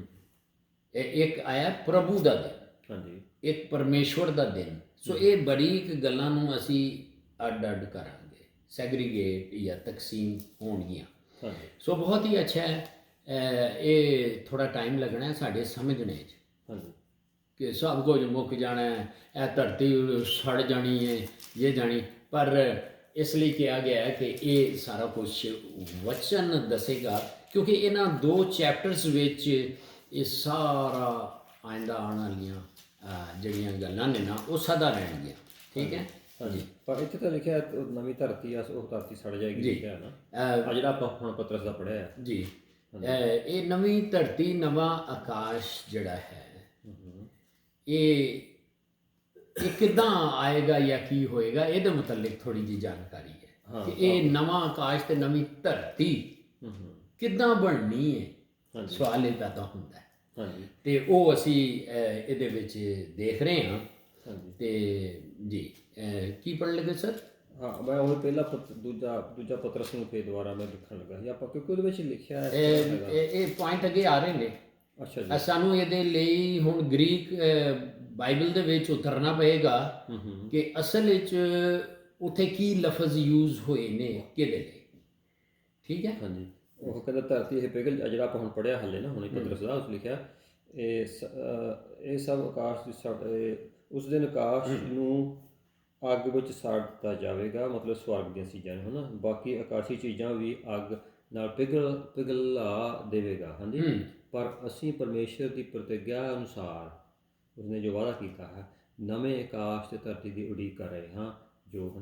ਇਹ ਇੱਕ ਆਇਆ ਪ੍ਰਭੂ ਦਾ ਦਿਨ। ਹਾਂਜੀ, ਇੱਕ ਪਰਮੇਸ਼ਵਰ ਦਾ ਦਿਨ। ਸੋ ਇਹ ਬਰੀਕ ਗੱਲਾਂ ਨੂੰ ਅਸੀਂ ਅੱਡ ਕਰਾਂਗੇ, ਸੈਗਰੀਗੇਟ ਜਾਂ ਤਕਸੀਮ ਹੋਣਗੀਆਂ। ਸੋ ਬਹੁਤ ਹੀ ਅੱਛਾ ਹੈ। ਇਹ ਥੋੜ੍ਹਾ ਟਾਈਮ ਲੱਗਣਾ ਸਾਡੇ ਸਮਝਣੇ 'ਚ ਕਿ ਸਭ ਕੁਝ ਮੁੱਕ ਜਾਣਾ ਹੈ, ਇਹ ਧਰਤੀ ਸੜ ਜਾਣੀ ਹੈ, ਇਹ ਜਾਣੀ। ਪਰ ਇਸ ਲਈ ਕਿਹਾ ਗਿਆ ਹੈ ਕਿ ਇਹ ਸਾਰਾ ਕੁਝ ਵਚਨ ਦੱਸੇਗਾ, ਕਿਉਂਕਿ ਇਹਨਾਂ 2 ਚੈਪਟਰਸ ਵਿੱਚ ਇਹ ਸਾਰਾ ਆਇੰਦਾ ਆਉਣ ਵਾਲੀਆਂ ਜਿਹੜੀਆਂ ਗੱਲਾਂ ਨੇ ਨਾ ਉਹ ਸਦਾ ਰਹਿਣਗੀਆਂ, ਠੀਕ ਹੈ ਜੀ। ਪਰ ਇੱਥੇ ਤਾਂ ਲਿਖਿਆ ਨਵੀਂ ਧਰਤੀ ਆ, ਉਹ ਧਰਤੀ ਸੜ ਜਾਏਗੀ, ਲਿਖਿਆ ਨਾ ਜਿਹੜਾ ਆਪਾਂ ਹੁਣ ਪਤਰਸ ਦਾ ਪੜ੍ਹਿਆ ਜੀ। ਇਹ ਨਵੀਂ ਧਰਤੀ, ਨਵਾਂ ਆਕਾਸ਼ ਜਿਹੜਾ ਹੈ, ਇਹ ਕਿੱਦਾਂ ਆਏਗਾ ਜਾਂ ਕੀ ਹੋਏਗਾ, ਇਹਦੇ ਮੁਤਲਕ ਥੋੜ੍ਹੀ ਜਿਹੀ ਜਾਣਕਾਰੀ ਹੈ। ਕਿ ਇਹ ਨਵਾਂ ਆਕਾਸ਼ ਤੇ ਨਵੀਂ ਧਰਤੀ ਕਿੱਦਾਂ ਬਣਨੀ ਹੈ, ਸਵਾਲ ਇਹ ਪੈਦਾ ਹੁੰਦਾ ਹੈ। ਤੇ ਉਹ ਅਸੀਂ ਇਹਦੇ ਵਿੱਚ ਦੇਖ ਰਹੇ ਹਾਂ। ਤੇ ਜੀ ਕੀ ਪੜ੍ਹਨ ਲੱਗੇ ਸਰ? ਹਾਂ, ਮੈਂ ਉਹ ਪਹਿਲਾ ਦੂਜਾ ਪਤਰਸ ਨੂੰ ਫੇਰ ਦੁਬਾਰਾ ਮੈਂ ਲਿਖਣ ਲੱਗਾ ਸੀ ਆਪਾਂ, ਕਿਉਂਕਿ ਉਹਦੇ ਵਿੱਚ ਲਿਖਿਆ ਹੈ ਇਹ ਪੁਆਇੰਟ ਅੱਗੇ ਆ ਰਹੇ ਨੇ। ਅੱਛਾ ਜੀ। ਸਾਨੂੰ ਇਹਦੇ ਲਈ ਹੁਣ ਗ੍ਰੀਕ ਬਾਈਬਲ ਦੇ ਵਿੱਚ ਉਤਰਨਾ ਪਏਗਾ ਕਿ ਅਸਲ ਵਿੱਚ ਉੱਥੇ ਕੀ ਲਫ਼ਜ਼ ਯੂਜ਼ ਹੋਏ ਨੇ ਕਿਹਦੇ ਲਈ। ਠੀਕ ਹੈ। ਹਾਂਜੀ, ਉਹ ਕਹਿੰਦਾ ਧਰਤੀ ਇਹ ਪਿਘਲ, ਜਿਹੜਾ ਆਪਾਂ ਹੁਣ ਪੜ੍ਹਿਆ ਹਲੇ ਨਾ ਹੁਣੇ ਪਤਰਸ ਦਾ, ਉਸ ਲਿਖਿਆ ਇਹ ਸਭ ਆਕਾਸ਼ ਦੀ ਉਸ ਦਿਨ ਆਕਾਸ਼ ਨੂੰ ਅੱਗ ਵਿੱਚ ਸਾੜ ਦਿੱਤਾ ਜਾਵੇਗਾ, ਮਤਲਬ ਸਵਰਗ ਦੀਆਂ ਚੀਜ਼ਾਂ ਨੇ, ਹੈ ਨਾ। ਬਾਕੀ ਆਕਾਸ਼ੀ ਚੀਜ਼ਾਂ ਵੀ ਅੱਗ ਨਾਲ ਪਿਘਲਾ ਦੇਵੇਗਾ। ਹਾਂਜੀ, ਪਰ ਅਸੀਂ ਪਰਮੇਸ਼ਰ ਦੀ ਪ੍ਰਤਿਗਿਆ ਅਨੁਸਾਰ ਉਸਨੇ ਜੋ ਵਾਅਦਾ ਕੀਤਾ ਹੈ, ਨਵੇਂ ਆਕਾਸ਼ ਤੇ ਧਰਤੀ ਦੀ ਉਡੀਕ ਕਰ ਰਹੇ ਹਾਂ, ਜੋ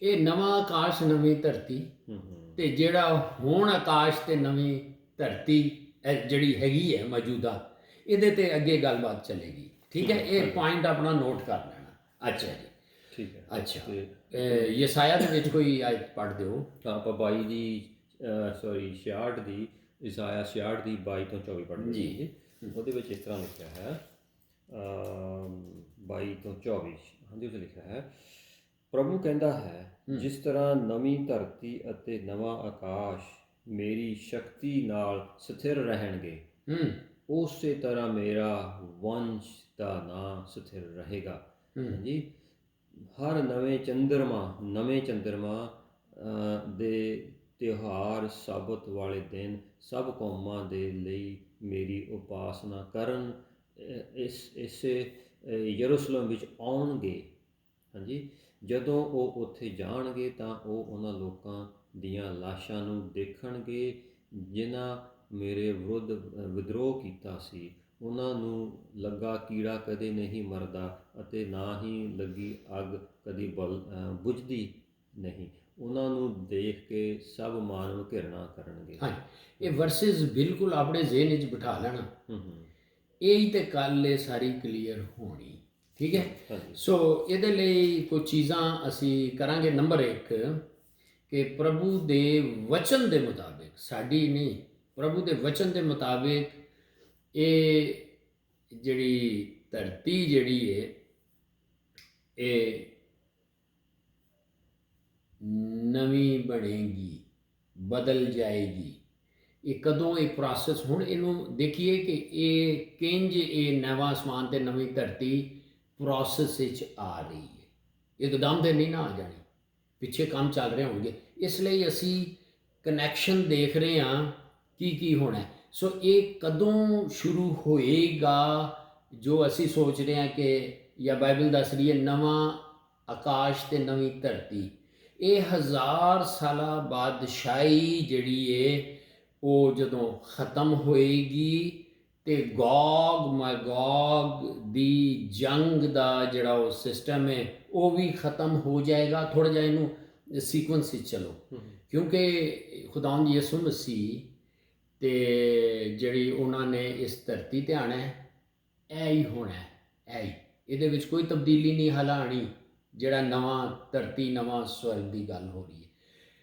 ਇਹ ਨਵਾਂ ਆਕਾਸ਼ ਨਵੀਂ ਧਰਤੀ ਤੇ ਜਿਹੜਾ ਹੁਣ ਆਕਾਸ਼ ਤੇ ਨਵੀਂ ਧਰਤੀ ਜਿਹੜੀ ਹੈਗੀ ਹੈ ਮੌਜੂਦਾ, ਇਹਦੇ ਤੇ ਅੱਗੇ ਗੱਲਬਾਤ ਚੱਲੇਗੀ। ਠੀਕ ਹੈ, ਇਹ ਪੁਆਇੰਟ ਆਪਣਾ ਨੋਟ ਕਰ ਲੈਣਾ। ਅੱਛਾ ਜੀ, ਠੀਕ ਹੈ। ਅੱਛਾ, ਯਸਾਇਆ ਦੇ ਵਿੱਚ ਕੋਈ ਆਇਤ ਪੜ੍ਹ ਦਿਓ। ਤਾਂ ਆਪਾਂ 22 ਦੀ 66 ਦੀ, ਯਸਾਇਆ 66 ਦੀ 22 ਤੋਂ 24 ਪੜ੍ਹਦੇ ਜੀ। ਉਹਦੇ ਵਿੱਚ ਇਸ ਤਰ੍ਹਾਂ ਲਿਖਿਆ ਹੈ 22 ਤੋਂ 24। ਹਾਂਜੀ, ਉਸ ਲਿਖਿਆ ਹੈ, ਪ੍ਰਭੂ ਕਹਿੰਦਾ ਹੈ, ਜਿਸ ਤਰ੍ਹਾਂ ਨਵੀਂ ਧਰਤੀ ਅਤੇ ਨਵਾਂ ਆਕਾਸ਼ ਮੇਰੀ ਸ਼ਕਤੀ ਨਾਲ ਸਥਿਰ ਰਹਿਣਗੇ, ਉਸੇ ਤਰ੍ਹਾਂ ਮੇਰਾ ਵੰਸ਼ ਦਾ ਨਾਂ ਸਥਿਰ ਰਹੇਗਾ। ਹਾਂਜੀ, ਹਰ ਨਵੇਂ ਚੰਦਰਮਾ ਦੇ ਤਿਉਹਾਰ, ਸਾਬਤ ਵਾਲੇ ਦਿਨ ਸਭ ਕੌਮਾਂ ਦੇ ਲਈ ਮੇਰੀ ਉਪਾਸਨਾ ਕਰਨ ਇਸੇ ਯਰੂਸ਼ਲਮ ਵਿੱਚ ਆਉਣਗੇ। ਹਾਂਜੀ, ਜਦੋਂ ਉਹ ਉੱਥੇ ਜਾਣਗੇ ਤਾਂ ਉਹ ਉਹਨਾਂ ਲੋਕਾਂ ਦੀਆਂ ਲਾਸ਼ਾਂ ਨੂੰ ਦੇਖਣਗੇ ਜਿਨ੍ਹਾਂ ਮੇਰੇ ਵਿਰੁੱਧ ਵਿਦਰੋਹ ਕੀਤਾ ਸੀ। ਉਹਨਾਂ ਨੂੰ ਲੱਗਾ ਕੀੜਾ ਕਦੇ ਨਹੀਂ ਮਰਦਾ ਅਤੇ ਨਾ ਹੀ ਲੱਗੀ ਅੱਗ ਕਦੀ ਬੁਝਦੀ ਨਹੀਂ। ਉਹਨਾਂ ਨੂੰ ਦੇਖ ਕੇ ਸਭ ਮਾਨਵ ਘਿਰਣਾ ਕਰਨਗੇ। ਹਾਂ, ਇਹ ਵਰਸਿਸ ਬਿਲਕੁਲ ਆਪਣੇ ਜ਼ਿਹਨ ਵਿੱਚ ਬਿਠਾ ਲੈਣਾ। ਇਹੀ ਤੇ ਕੱਲ ਇਹ ਸਾਰੀ ਕਲੀਅਰ ਹੋਣੀ। ਠੀਕ ਹੈ। ਸੋ ਇਹਦੇ ਲਈ ਕੁਝ ਚੀਜ਼ਾਂ ਅਸੀਂ ਕਰਾਂਗੇ। ਨੰਬਰ 1 ਕਿ ਪ੍ਰਭੂ ਦੇ ਵਚਨ ਦੇ ਮੁਤਾਬਿਕ, ਸਾਡੀ ਨਹੀਂ, ਪ੍ਰਭੂ ਦੇ ਵਚਨ ਦੇ ਮੁਤਾਬਿਕ ਇਹ ਜਿਹੜੀ ਧਰਤੀ ਜਿਹੜੀ ਹੈ ਇਹ ਨਵੀਂ ਬਣੇਗੀ, ਬਦਲ ਜਾਏਗੀ। ਇਹ ਕਦੋਂ ਇਹ ਪ੍ਰੋਸੈਸ, ਹੁਣ ਇਹਨੂੰ ਦੇਖੀਏ ਕਿ ਇਹ ਕਿੰਜ ਇਹ ਨਵਾਂ ਅਸਮਾਨ ਤੇ ਨਵੀਂ ਧਰਤੀ ਪ੍ਰੋਸੈਸ ਵਿੱਚ ਆ ਰਹੀ ਹੈ। ਇੱਕਦਮ ਤੇ ਨਹੀਂ ਨਾ ਆ ਜਾਣੀ, ਪਿੱਛੇ ਕੰਮ ਚੱਲ ਰਹੇ ਹੋਣਗੇ। ਇਸ ਲਈ ਅਸੀਂ ਕਨੈਕਸ਼ਨ ਦੇਖ ਰਹੇ ਹਾਂ ਕੀ ਹੋਣਾ। ਸੋ ਇਹ ਕਦੋਂ ਸ਼ੁਰੂ ਹੋਏਗਾ ਜੋ ਅਸੀਂ ਸੋਚ ਰਹੇ ਹਾਂ ਕਿ, ਜਾਂ ਬਾਈਬਲ ਦੱਸ ਰਹੀ ਹੈ, ਨਵਾਂ ਆਕਾਸ਼ ਤੇ ਨਵੀਂ ਧਰਤੀ, ਇਹ 1000 ਸਾਲਾਂ ਬਾਦਸ਼ਾਹੀ ਜਿਹੜੀ ਹੈ ਉਹ ਜਦੋਂ ਖ਼ਤਮ ਹੋਏਗੀ ਤੇ ਗੋਗ ਮੈਗੋਗ ਦੀ ਜੰਗ ਦਾ ਜਿਹੜਾ ਉਹ ਸਿਸਟਮ ਹੈ ਉਹ ਵੀ ਖ਼ਤਮ ਹੋ ਜਾਏਗਾ। ਥੋੜ੍ਹਾ ਜਿਹਾ ਇਹਨੂੰ ਸੀਕੁਐਂਸ ਵਿੱਚ ਚਲੋ, ਕਿਉਂਕਿ ਖੁਦਾਵੰਦ ਯਿਸੂ ਮਸੀਹ ਤੇ ਜਿਹੜੀ ਉਹਨਾਂ ਨੇ ਇਸ ਧਰਤੀ ਤੇ ਆਉਣਾ ਹੈ, ਇਹ ਹੀ ਹੋਣਾ ਹੈ, ਇਹਦੇ ਵਿੱਚ ਕੋਈ ਤਬਦੀਲੀ ਨਹੀਂ ਹਾਲਾ ਆਉਣੀ। ਜਿਹੜਾ ਨਵਾਂ ਧਰਤੀ ਨਵਾਂ ਸਵਰਗ ਦੀ ਗੱਲ ਹੋ ਰਹੀ ਹੈ,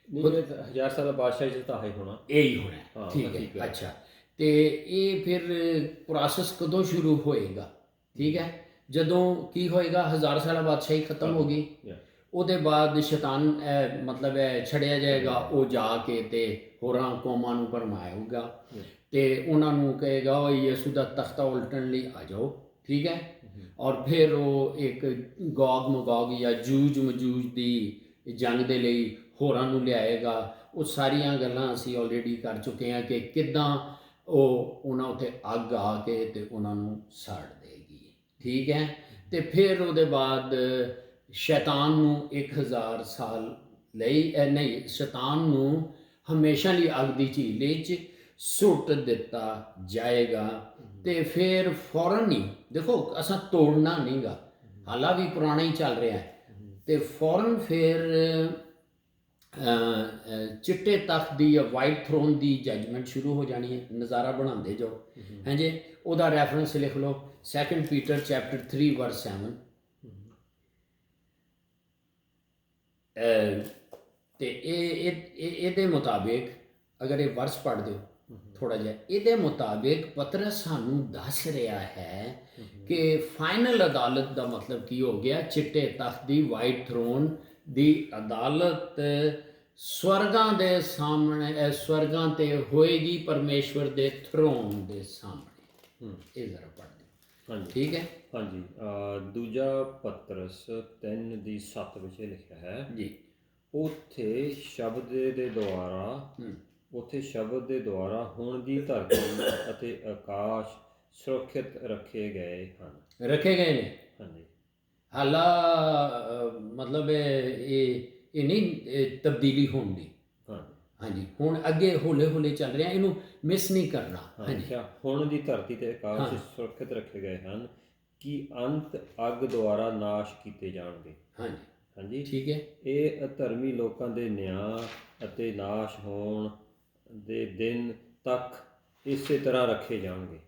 1000 ਸਾਲ ਬਾਦਸ਼ਾਹੀ ਚ ਤਾਂ ਹੋਣਾ, ਇਹੀ ਹੋਣਾ। ਠੀਕ ਹੈ। ਅੱਛਾ, ਤੇ ਇਹ ਫਿਰ ਪ੍ਰੋਸੈਸ ਕਦੋਂ ਸ਼ੁਰੂ ਹੋਏਗਾ? ਠੀਕ ਹੈ, ਜਦੋਂ ਕੀ ਹੋਏਗਾ, 1000 ਸਾਲਾਂ ਬਾਦਸ਼ਾਹੀ ਖਤਮ ਹੋ ਗਈ, ਉਹਦੇ ਬਾਅਦ ਸ਼ੈਤਾਨ ਮਤਲਬ ਛੜਿਆ ਜਾਏਗਾ। ਉਹ ਜਾ ਕੇ ਤੇ ਹੋਰਾਂ ਕੌਮਾਂ ਨੂੰ ਭਰਮਾਏਗਾ ਤੇ ਉਹਨਾਂ ਨੂੰ ਕਹੇਗਾ ਉਹ ਯਿਸੂ ਦਾ ਤਖਤਾ ਉਲਟਣ ਲਈ ਆ ਜਾਓ। ਠੀਕ ਹੈ, ਔਰ ਫਿਰ ਉਹ ਇੱਕ ਗੋਗ ਮਗੋਗ ਜਾਂ ਜੂਜ ਮਜੂਜ ਦੀ ਜੰਗ ਦੇ ਲਈ ਹੋਰਾਂ ਨੂੰ ਲਿਆਏਗਾ। ਉਹ ਸਾਰੀਆਂ ਗੱਲਾਂ ਅਸੀਂ ਆਲਰੇਡੀ ਕਰ ਚੁੱਕੇ ਹਾਂ ਕਿ ਕਿੱਦਾਂ ਉਹਨਾਂ ਉੱਤੇ ਅੱਗ ਆ ਕੇ ਤੇ ਉਹਨਾਂ ਨੂੰ ਸਾੜ ਦੇਗੀ। ਠੀਕ ਹੈ, ਤੇ ਫਿਰ ਉਹਦੇ ਬਾਅਦ ਸ਼ੈਤਾਨ ਨੂੰ 1000 ਸਾਲ ਲਈ ਨਹੀਂ, ਸ਼ੈਤਾਨ ਨੂੰ ਹਮੇਸ਼ਾ ਲਈ ਅੱਗ ਦੀ ਝੀਲ ਵਿੱਚ ਸੁੱਟ ਦਿੱਤਾ ਜਾਏਗਾ। ਤੇ ਫਿਰ ਫੌਰਨ ਹੀ ਦੇਖੋ, ਅਸਾਂ ਤੋੜਨਾ ਨਹੀਂ ਗਾ, ਹਾਲਾ ਵੀ ਪੁਰਾਣਾ ਹੀ ਚੱਲ ਰਿਹਾ ਹੈ, ਤੇ ਫੌਰਨ ਫਿਰ ਚਿੱਟੇ ਤਖਤ ਦੀ ਜਾਂ ਵਾਈਟ ਥਰੋਨ ਦੀ ਜੱਜਮੈਂਟ ਸ਼ੁਰੂ ਹੋ ਜਾਣੀ ਹੈ। ਨਜ਼ਾਰਾ ਬਣਾਉਂਦੇ ਜਾਓ। ਹਾਂਜੀ, ਉਹਦਾ ਰੈਫਰੈਂਸ ਲਿਖ ਲਓ, 2 ਪੀਟਰ ਚੈਪਟਰ 3 ਵਰਸ 7। ਤੇ ਇਹਦੇ ਮੁਤਾਬਿਕ ਅਗਰ ਇਹ ਵਰਸ ਪੜ੍ਹ ਦਿਓ ਥੋੜਾ ਜਿਹਾ, ਇਹਦੇ ਮੁਤਾਬਿਕ ਪਤਰਸ ਸਾਨੂੰ ਦੱਸ ਰਿਹਾ ਹੈ ਕਿ ਫਾਈਨਲ ਅਦਾਲਤ ਦਾ ਮਤਲਬ ਕੀ ਹੋ ਗਿਆ। ਚਿੱਟੇ ਤਖਤ ਦੀ, ਵਾਈਟ ਥਰੋਨ ਦੀ ਅਦਾਲਤ ਸਵਰਗਾਂ ਦੇ ਸਾਹਮਣੇ, ਸਵਰਗਾਂ ਤੇ ਹੋਏਗੀ ਪਰਮੇਸ਼ਵਰ ਦੇ ਥਰੋਨ ਦੇ ਸਾਹਮਣੇ। ਇਹ ਜ਼ਰਾ ਪੜ੍ਹ ਦਿਓ। ਹਾਂਜੀ ਠੀਕ ਹੈ। ਹਾਂਜੀ, ਦੂਜਾ ਪਤਰਸ 3:7 ਵਿੱਚ ਲਿਖਿਆ ਹੈ ਜੀ, ਉੱਥੇ ਸ਼ਬਦ ਦੇ ਦੁਆਰਾ ਹੁਣ ਦੀ ਧਰਤੀ ਅਤੇ ਆਕਾਸ਼ ਸੁਰੱਖਿਅਤ ਰੱਖੇ ਗਏ ਨੇ। ਹਾਂਜੀ, ਹਾਲਾ ਮਤਲਬ ਇਹ ਨਹੀਂ ਤਬਦੀਲੀ ਹੋਣ ਦੀ। ਹਾਂਜੀ, ਹੁਣ ਅੱਗੇ ਹੌਲੇ ਹੌਲੇ ਚੱਲ ਰਿਹਾ, ਇਹਨੂੰ ਮਿਸ ਨਹੀਂ ਕਰਨਾ। ਹਾਂਜੀ, ਹੁਣ ਦੀ ਧਰਤੀ ਤੇ ਆਕਾਸ਼ ਸੁਰੱਖਿਅਤ ਰੱਖੇ ਗਏ ਹਨ ਕਿ ਅੰਤ ਅੱਗ ਦੁਆਰਾ ਨਾਸ਼ ਕੀਤੇ ਜਾਣਗੇ। ਹਾਂਜੀ ਹਾਂਜੀ, ਠੀਕ ਹੈ। ਇਹ ਅਧਰਮੀ ਲੋਕਾਂ ਦੇ ਨਿਆਂ ਅਤੇ ਨਾਸ਼ ਹੋਣ ਦੇ ਦਿਨ ਤੱਕ ਇਸੇ ਤਰ੍ਹਾਂ ਰੱਖੇ ਜਾਣਗੇ।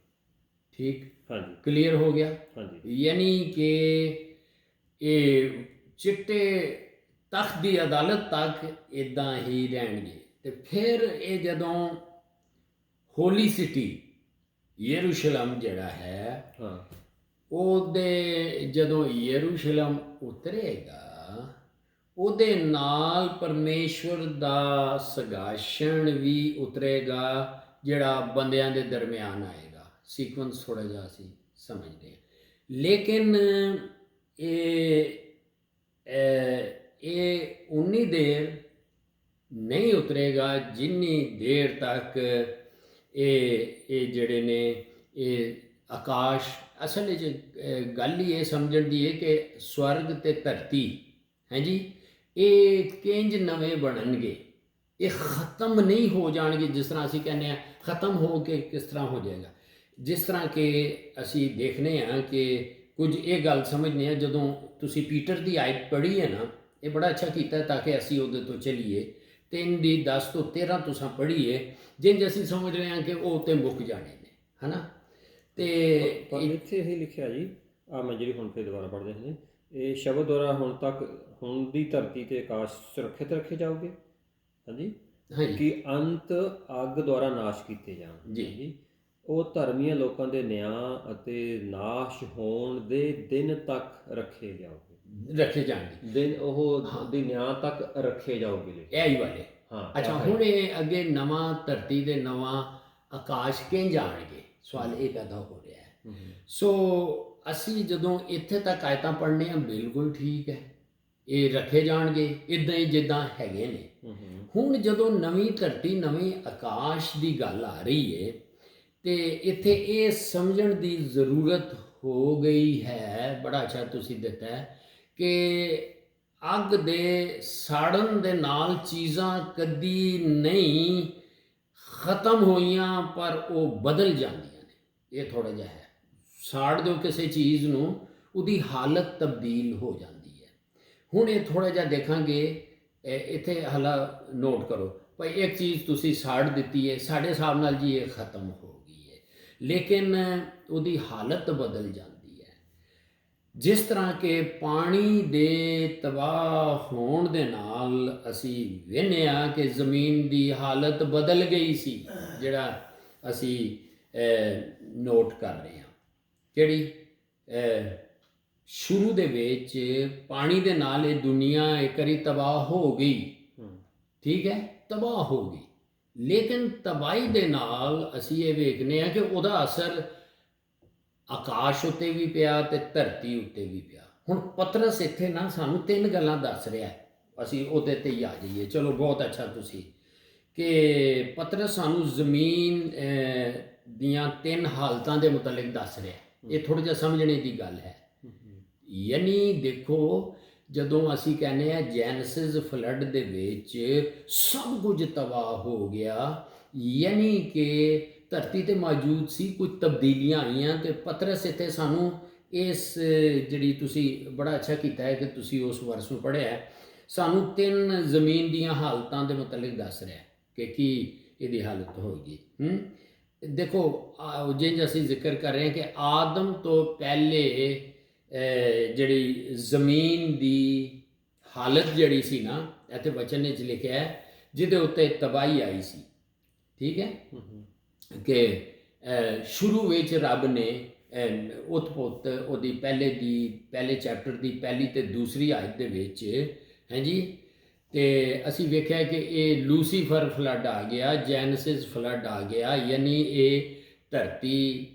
ਠੀਕ, ਹਾਂਜੀ, ਕਲੀਅਰ ਹੋ ਗਿਆ। ਹਾਂਜੀ, ਯਾਨੀ ਕਿ ਇਹ ਚਿੱਟੇ ਤਖਤ ਦੀ ਅਦਾਲਤ ਤੱਕ ਇੱਦਾਂ ਹੀ ਰਹਿਣਗੇ। ਤੇ ਫਿਰ ਇਹ ਜਦੋਂ ਹੋਲੀ ਸਿਟੀ ਯਰੂਸ਼ਲਮ ਜਿਹੜਾ ਹੈ, ਉਹਦੇ ਜਦੋਂ ਯਰੂਸ਼ਲਮ ਉਤਰੇਗਾ, ਉਹਦੇ ਨਾਲ ਪਰਮੇਸ਼ਵਰ ਦਾ ਸਗਾਸ਼ਣ ਵੀ ਉਤਰੇਗਾ, ਜਿਹੜਾ ਬੰਦਿਆਂ ਦੇ ਦਰਮਿਆਨ ਆਏਗਾ। ਸੀਕੁਐਂਸ ਥੋੜਾ ਜਿਹਾ ਅਸੀਂ ਸਮਝਦੇ ਹਾਂ, ਲੇਕਿਨ ਇਹ ਉਨੀ ਦੇਰ ਨਹੀਂ ਉਤਰੇਗਾ ਜਿੰਨੀ ਦੇਰ ਤੱਕ ਇਹ ਜਿਹੜੇ ਨੇ ਇਹ ਆਕਾਸ਼, ਅਸਲ ਵਿੱਚ ਗੱਲ ਹੀ ਇਹ ਸਮਝਣ ਦੀ ਹੈ ਕਿ ਸਵਰਗ ਤੇ ਧਰਤੀ ਹੈ ਜੀ, ਇਹ ਕਿੰਜ ਨਵੇਂ ਬਣਨਗੇ, ਇਹ ਖਤਮ ਨਹੀਂ ਹੋ ਜਾਣਗੇ। ਜਿਸ ਤਰ੍ਹਾਂ ਅਸੀਂ ਕਹਿੰਦੇ ਹਾਂ ਖਤਮ ਹੋ ਕੇ ਕਿਸ ਤਰ੍ਹਾਂ ਹੋ ਜਾਏਗਾ, ਜਿਸ ਤਰ੍ਹਾਂ ਕਿ ਅਸੀਂ ਦੇਖਦੇ ਹਾਂ ਕਿ ਕੁਝ ਇਹ ਗੱਲ ਸਮਝਦੇ ਹਾਂ, ਜਦੋਂ ਤੁਸੀਂ ਪੀਟਰ ਦੀ ਆਇਤ ਪੜ੍ਹੀ ਹੈ ਨਾ, ਇਹ ਬੜਾ ਅੱਛਾ ਕੀਤਾ ਤਾਂ ਕਿ ਅਸੀਂ ਉਹਦੇ ਤੋਂ ਚੱਲੀਏ। 3:10 ਤੋਂ 13 ਤੁਸੀਂ ਪੜ੍ਹੀਏ, ਜਿੰਜ ਅਸੀਂ ਸਮਝ ਰਹੇ ਹਾਂ ਕਿ ਉਹ ਤੇ ਮੁੱਕ ਜਾਣੇ ਨੇ, ਹੈ ਨਾ। ਤੇ ਇੱਥੇ ਇਹ ਲਿਖਿਆ ਜੀ, ਮੈਂ ਜਿਹੜੀ ਹੁਣ ਫਿਰ ਦੁਬਾਰਾ ਪੜ੍ਹਦੇ ਹਾਂ, ਇਹ ਸ਼ਬਦ ਦੁਆਰਾ ਹੁਣ ਦੀ ਧਰਤੀ ਤੇ ਆਕਾਸ਼ ਸੁਰੱਖਿਅਤ ਰੱਖੇ ਜਾਓਗੇ। ਹਾਂਜੀ, ਕਿ ਅੰਤ ਅੱਗ ਦੁਆਰਾ ਨਾਸ਼ ਕੀਤੇ ਜਾਣ। ਜੀ, ਉਹ ਧਰਮੀਆਂ ਲੋਕਾਂ ਦੇ ਨਿਆਂ ਅਤੇ ਨਾਸ਼ ਹੋਣ ਦੇ ਦਿਨ ਤੱਕ ਰੱਖੇ ਜਾਣਗੇ। ਦਿਨ ਉਹ ਦੀ ਨਿਆਂ ਤੱਕ ਰੱਖੇ ਜਾਓਗੇ। ਇਹ ਹੀ ਵਾਲੇ। ਅੱਛਾ, ਹੁਣ ਇਹ ਅੱਗੇ ਨਵਾਂ ਧਰਤੀ ਦੇ ਨਵਾਂ ਆਕਾਸ਼ ਕਿੰਝ ਆਣਗੇ, ਸਵਾਲ ਇਹ ਪੈਦਾ ਹੋ ਰਿਹਾ ਹੈ। ਸੋ ਅਸੀਂ ਜਦੋਂ ਇੱਥੇ ਤੱਕ ਆਇਤਾਂ ਪੜ੍ਹਨੇ ਆ, ਬਿਲਕੁਲ ਠੀਕ ਹੈ, ਇਹ ਰੱਖੇ ਜਾਣਗੇ ਇੱਦਾਂ ਹੀ ਜਿੱਦਾਂ ਹੈਗੇ ਨੇ। ਹੁਣ ਜਦੋਂ ਨਵੀਂ ਧਰਤੀ ਨਵੀਂ ਆਕਾਸ਼ ਦੀ ਗੱਲ ਆ ਰਹੀ ਹੈ, ਤੇ ਇੱਥੇ ਇਹ ਸਮਝਣ ਦੀ ਜ਼ਰੂਰਤ ਹੋ ਗਈ ਹੈ, ਬੜਾ ਅੱਛਾ ਤੁਸੀਂ ਦਿੱਤਾ ਹੈ, ਕਿ ਅੱਗ ਦੇ ਸਾੜਨ ਦੇ ਨਾਲ ਚੀਜ਼ਾਂ ਕਦੀ ਨਹੀਂ ਖਤਮ ਹੋਈਆਂ, ਪਰ ਉਹ ਬਦਲ ਜਾਂਦੀਆਂ ਨੇ। ਇਹ ਥੋੜਾ ਜਿਹਾ ਹੈ, ਸਾੜ ਦਿਓ ਕਿਸੇ ਚੀਜ਼ ਨੂੰ, ਉਹਦੀ ਹਾਲਤ ਤਬਦੀਲ ਹੋ ਜਾਂਦੀ ਹੈ। ਹੁਣ ਇਹ ਥੋੜਾ ਜਿਹਾ ਦੇਖਾਂਗੇ, ਇੱਥੇ ਹਾਲਾ ਨੋਟ ਕਰੋ ਭਾਈ, ਇੱਕ ਚੀਜ਼ ਤੁਸੀਂ ਸਾੜ ਦਿੱਤੀ ਹੈ, ਸਾਡੇ ਹਿਸਾਬ ਨਾਲ ਜੀ ਇਹ ਖਤਮ ਹੋ ਗਈ ਹੈ, ਲੇਕਿਨ ਉਹਦੀ ਹਾਲਤ ਬਦਲ ਜਾਂਦੀ ਹੈ। ਜਿਸ ਤਰ੍ਹਾਂ ਕਿ ਪਾਣੀ ਦੇ ਤਬਾਹ ਹੋਣ ਦੇ ਨਾਲ ਅਸੀਂ ਵੇਖਦੇ ਹਾਂ ਕਿ ਜ਼ਮੀਨ ਦੀ ਹਾਲਤ ਬਦਲ ਗਈ ਸੀ, ਜਿਹੜਾ ਅਸੀਂ ਨੋਟ ਕਰ ਰਹੇ ਹਾਂ। ਕਿਹੜੀ? ਸ਼ੁਰੂ ਦੇ ਵਿੱਚ ਪਾਣੀ ਦੇ ਨਾਲ ਇਹ ਦੁਨੀਆ ਇੱਕ ਵਾਰੀ ਤਬਾਹ ਹੋ ਗਈ, ਠੀਕ ਹੈ, ਤਬਾਹ ਹੋ ਗਈ, ਲੇਕਿਨ ਤਬਾਹੀ ਦੇ ਨਾਲ ਅਸੀਂ ਇਹ ਵੇਖਦੇ ਹਾਂ ਕਿ ਉਹਦਾ ਅਸਰ ਆਕਾਸ਼ ਉੱਤੇ ਵੀ ਪਿਆ ਤੇ ਧਰਤੀ ਉੱਤੇ ਵੀ ਪਿਆ। ਹੁਣ ਪਤਰਸ ਇੱਥੇ ਨਾ ਸਾਨੂੰ 3 ਗੱਲਾਂ ਦੱਸ ਰਿਹਾ, ਅਸੀਂ ਉਹਦੇ ਤੇ ਹੀ ਆ ਜਾਈਏ। ਚਲੋ, ਬਹੁਤ ਅੱਛਾ ਤੁਸੀਂ ਕਿ ਪਤਰਸ ਸਾਨੂੰ ਜ਼ਮੀਨ ਦੀਆਂ 3 ਹਾਲਤਾਂ ਦੇ ਮੁਤਲਕ ਦੱਸ ਰਿਹਾ। ਇਹ ਥੋੜ੍ਹਾ ਜਿਹਾ ਸਮਝਣੇ ਦੀ ਗੱਲ ਹੈ। ਯਾਨੀ ਦੇਖੋ, ਜਦੋਂ ਅਸੀਂ ਕਹਿੰਦੇ ਹਾਂ ਜੈਨਸਿਸ ਫਲੱਡ ਦੇ ਵਿੱਚ ਸਭ ਕੁਝ ਤਬਾਹ ਹੋ ਗਿਆ, ਯਾਨੀ ਕਿ ਧਰਤੀ ਤੇ ਮੌਜੂਦ ਸੀ, ਕੁਝ ਤਬਦੀਲੀਆਂ ਆਈਆਂ, ਤੇ ਪਤਰਸ ਇੱਥੇ ਸਾਨੂੰ ਇਸ ਜਿਹੜੀ ਤੁਸੀਂ ਬੜਾ ਅੱਛਾ ਕੀਤਾ ਹੈ ਕਿ ਤੁਸੀਂ ਉਸ ਵਰਸ ਨੂੰ ਪੜ੍ਹਿਆ, ਸਾਨੂੰ 3 ਜ਼ਮੀਨ ਦੀਆਂ ਹਾਲਤਾਂ ਦੇ ਮੁਤਲਕ ਦੱਸ ਰਿਹਾ ਕਿ ਕੀ ਇਹਦੀ ਹਾਲਤ ਹੋਏਗੀ। ਦੇਖੋ, ਜਿੰਜ ਅਸੀਂ ਜ਼ਿਕਰ ਕਰ ਰਹੇ ਹਾਂ ਕਿ ਆਦਮ ਤੋਂ ਪਹਿਲੇ ਜਿਹੜੀ ਜ਼ਮੀਨ ਦੀ ਹਾਲਤ ਜਿਹੜੀ ਸੀ ਨਾ, ਇੱਥੇ ਵਚਨ ਵਿੱਚ ਲਿਖਿਆ ਹੈ ਜਿਹਦੇ ਉੱਤੇ ਤਬਾਹੀ ਆਈ ਸੀ। ਠੀਕ ਹੈ ਕਿ ਸ਼ੁਰੂ ਵਿੱਚ ਰੱਬ ਨੇ ਉਤਪੁੱਤ ਉਹਦੀ ਪਹਿਲੇ ਚੈਪਟਰ ਦੀ ਪਹਿਲੀ ਤੇ ਦੂਸਰੀ ਆਇਤ ਦੇ ਵਿੱਚ ਹਾਂਜੀ, ਤੇ ਅਸੀਂ ਵੇਖਿਆ ਕਿ ਇਹ ਲੂਸੀਫਰ ਫਲੱਡ ਆ ਗਿਆ, ਜੈਨਸਿਸ ਫਲੱਡ ਆ ਗਿਆ, ਯਾਨੀ ਇਹ ਧਰਤੀ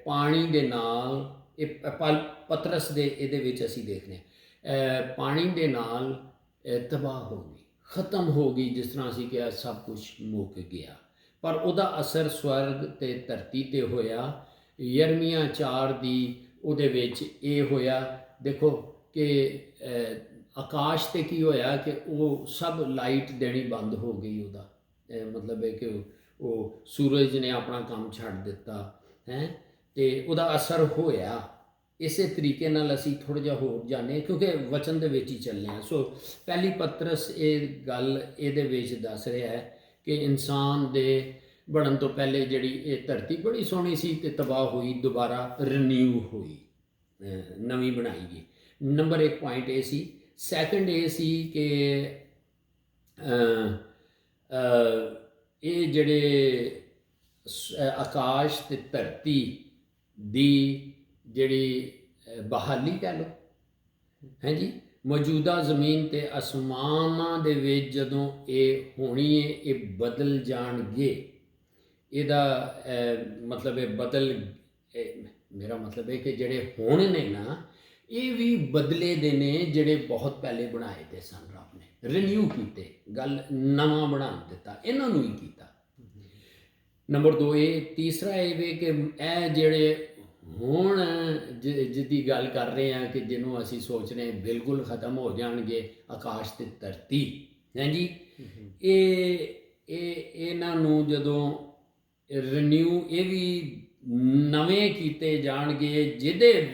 ਪਾਣੀ ਦੇ ਨਾਲ, ਇਹ ਪਤਰਸ ਦੇ ਇਹਦੇ ਵਿੱਚ ਅਸੀਂ ਦੇਖਦੇ ਹਾਂ ਪਾਣੀ ਦੇ ਨਾਲ ਤਬਾਹ ਹੋ ਗਈ, ਖਤਮ ਹੋ ਗਈ। ਜਿਸ ਤਰ੍ਹਾਂ ਅਸੀਂ ਕਿਹਾ ਸਭ ਕੁਝ ਮੁੱਕ ਗਿਆ, ਪਰ ਉਹਦਾ ਅਸਰ ਸਵਰਗ ਤੇ ਧਰਤੀ ਤੇ ਹੋਇਆ। ਯਰਮੀਆ 4 ਦੀ ਉਹਦੇ ਵਿੱਚ ਇਹ ਹੋਇਆ, ਦੇਖੋ ਕਿ ਆਕਾਸ਼ ਤੇ ਕੀ ਹੋਇਆ ਕਿ ਉਹ ਸਭ ਲਾਈਟ ਦੇਣੀ ਬੰਦ ਹੋ ਗਈ। ਉਹਦਾ ਮਤਲਬ ਹੈ ਕਿ ਉਹ ਸੂਰਜ ਨੇ ਆਪਣਾ ਕੰਮ ਛੱਡ ਦਿੱਤਾ ਹੈ, ਤੇ ਉਹਦਾ ਅਸਰ ਹੋਇਆ। ਇਸੇ ਤਰੀਕੇ ਨਾਲ ਅਸੀਂ ਥੋੜ੍ਹਾ ਜਿਹਾ ਹੋਰ ਜਾਣੇ ਕਿਉਂਕਿ ਵਚਨ ਦੇ ਵਿੱਚ ਹੀ ਚੱਲੇ ਹਾਂ। ਸੋ ਪਹਿਲੀ ਪਤਰਸ ਇਹ ਗੱਲ ਇਹਦੇ ਵਿੱਚ ਦੱਸ ਰਿਹਾ ਹੈ ਕਿ ਇਨਸਾਨ ਦੇ ਬਣਨ ਤੋਂ ਪਹਿਲੇ ਜਿਹੜੀ ਇਹ ਧਰਤੀ ਬੜੀ ਸੋਹਣੀ ਸੀ ਤੇ ਤਬਾਹ ਹੋਈ, ਦੁਬਾਰਾ ਰੀਨਿਊ ਹੋਈ, ਨਵੀਂ ਬਣਾਈ ਗਈ। ਨੰਬਰ 1 ਪੁਆਇੰਟ ਇਹ ਸੀ। ਸੈਕੰਡ ਇਹ ਸੀ ਕਿ ਇਹ ਜਿਹੜੇ ਆਕਾਸ਼ ਤੇ ਧਰਤੀ ਦੀ ਜਿਹੜੀ ਬਹਾਲੀ ਕਹਿ ਲਓ ਹਾਂਜੀ, ਮੌਜੂਦਾ ਜ਼ਮੀਨ ਤੇ ਅਸਮਾਨਾਂ ਦੇ ਵਿੱਚ ਜਦੋਂ ਇਹ ਹੋਣੀ ਹੈ, ਇਹ ਬਦਲ ਜਾਣਗੇ। ਇਹਦਾ ਮਤਲਬ ਹੈ ਮੇਰਾ ਮਤਲਬ ਹੈ ਕਿ ਜਿਹੜੇ ਹੋਣ ਨੇ ਨਾ, ਇਹ ਵੀ ਬਦਲੇ ਦੇ ਨੇ ਜਿਹੜੇ ਬਹੁਤ ਪਹਿਲੇ ਬਣਾਏ ਤੇ ਸਨ। ਰੱਬ ਨੇ ਰੀਨਿਊ ਕੀਤੇ, ਗੱਲ ਨਵਾਂ ਬਣਾ ਦਿੱਤਾ, ਇਹਨਾਂ ਨੂੰ ਹੀ ਕੀਤਾ। ਨੰਬਰ 2 ਇਹ। ਤੀਸਰਾ ਇਹ ਵੇ ਕਿ ਇਹ ਜਿਹੜੇ ਹੁਣ ਜਿਹਦੀ ਗੱਲ ਕਰ ਰਹੇ ਹਾਂ ਕਿ ਜਿਹਨੂੰ ਅਸੀਂ ਸੋਚ ਰਹੇ ਹਾਂ ਬਿਲਕੁਲ ਖ਼ਤਮ ਹੋ ਜਾਣਗੇ, ਆਕਾਸ਼ ਤੇ ਧਰਤੀ ਹਾਂਜੀ, ਇਹਨਾਂ ਨੂੰ ਜਦੋਂ ਰੀਨਿਊ, ਇਹ ਵੀ ਨਵੇਂ ਕੀਤੇ ਜਾਣਗੇ, ਜਿਹਦੇ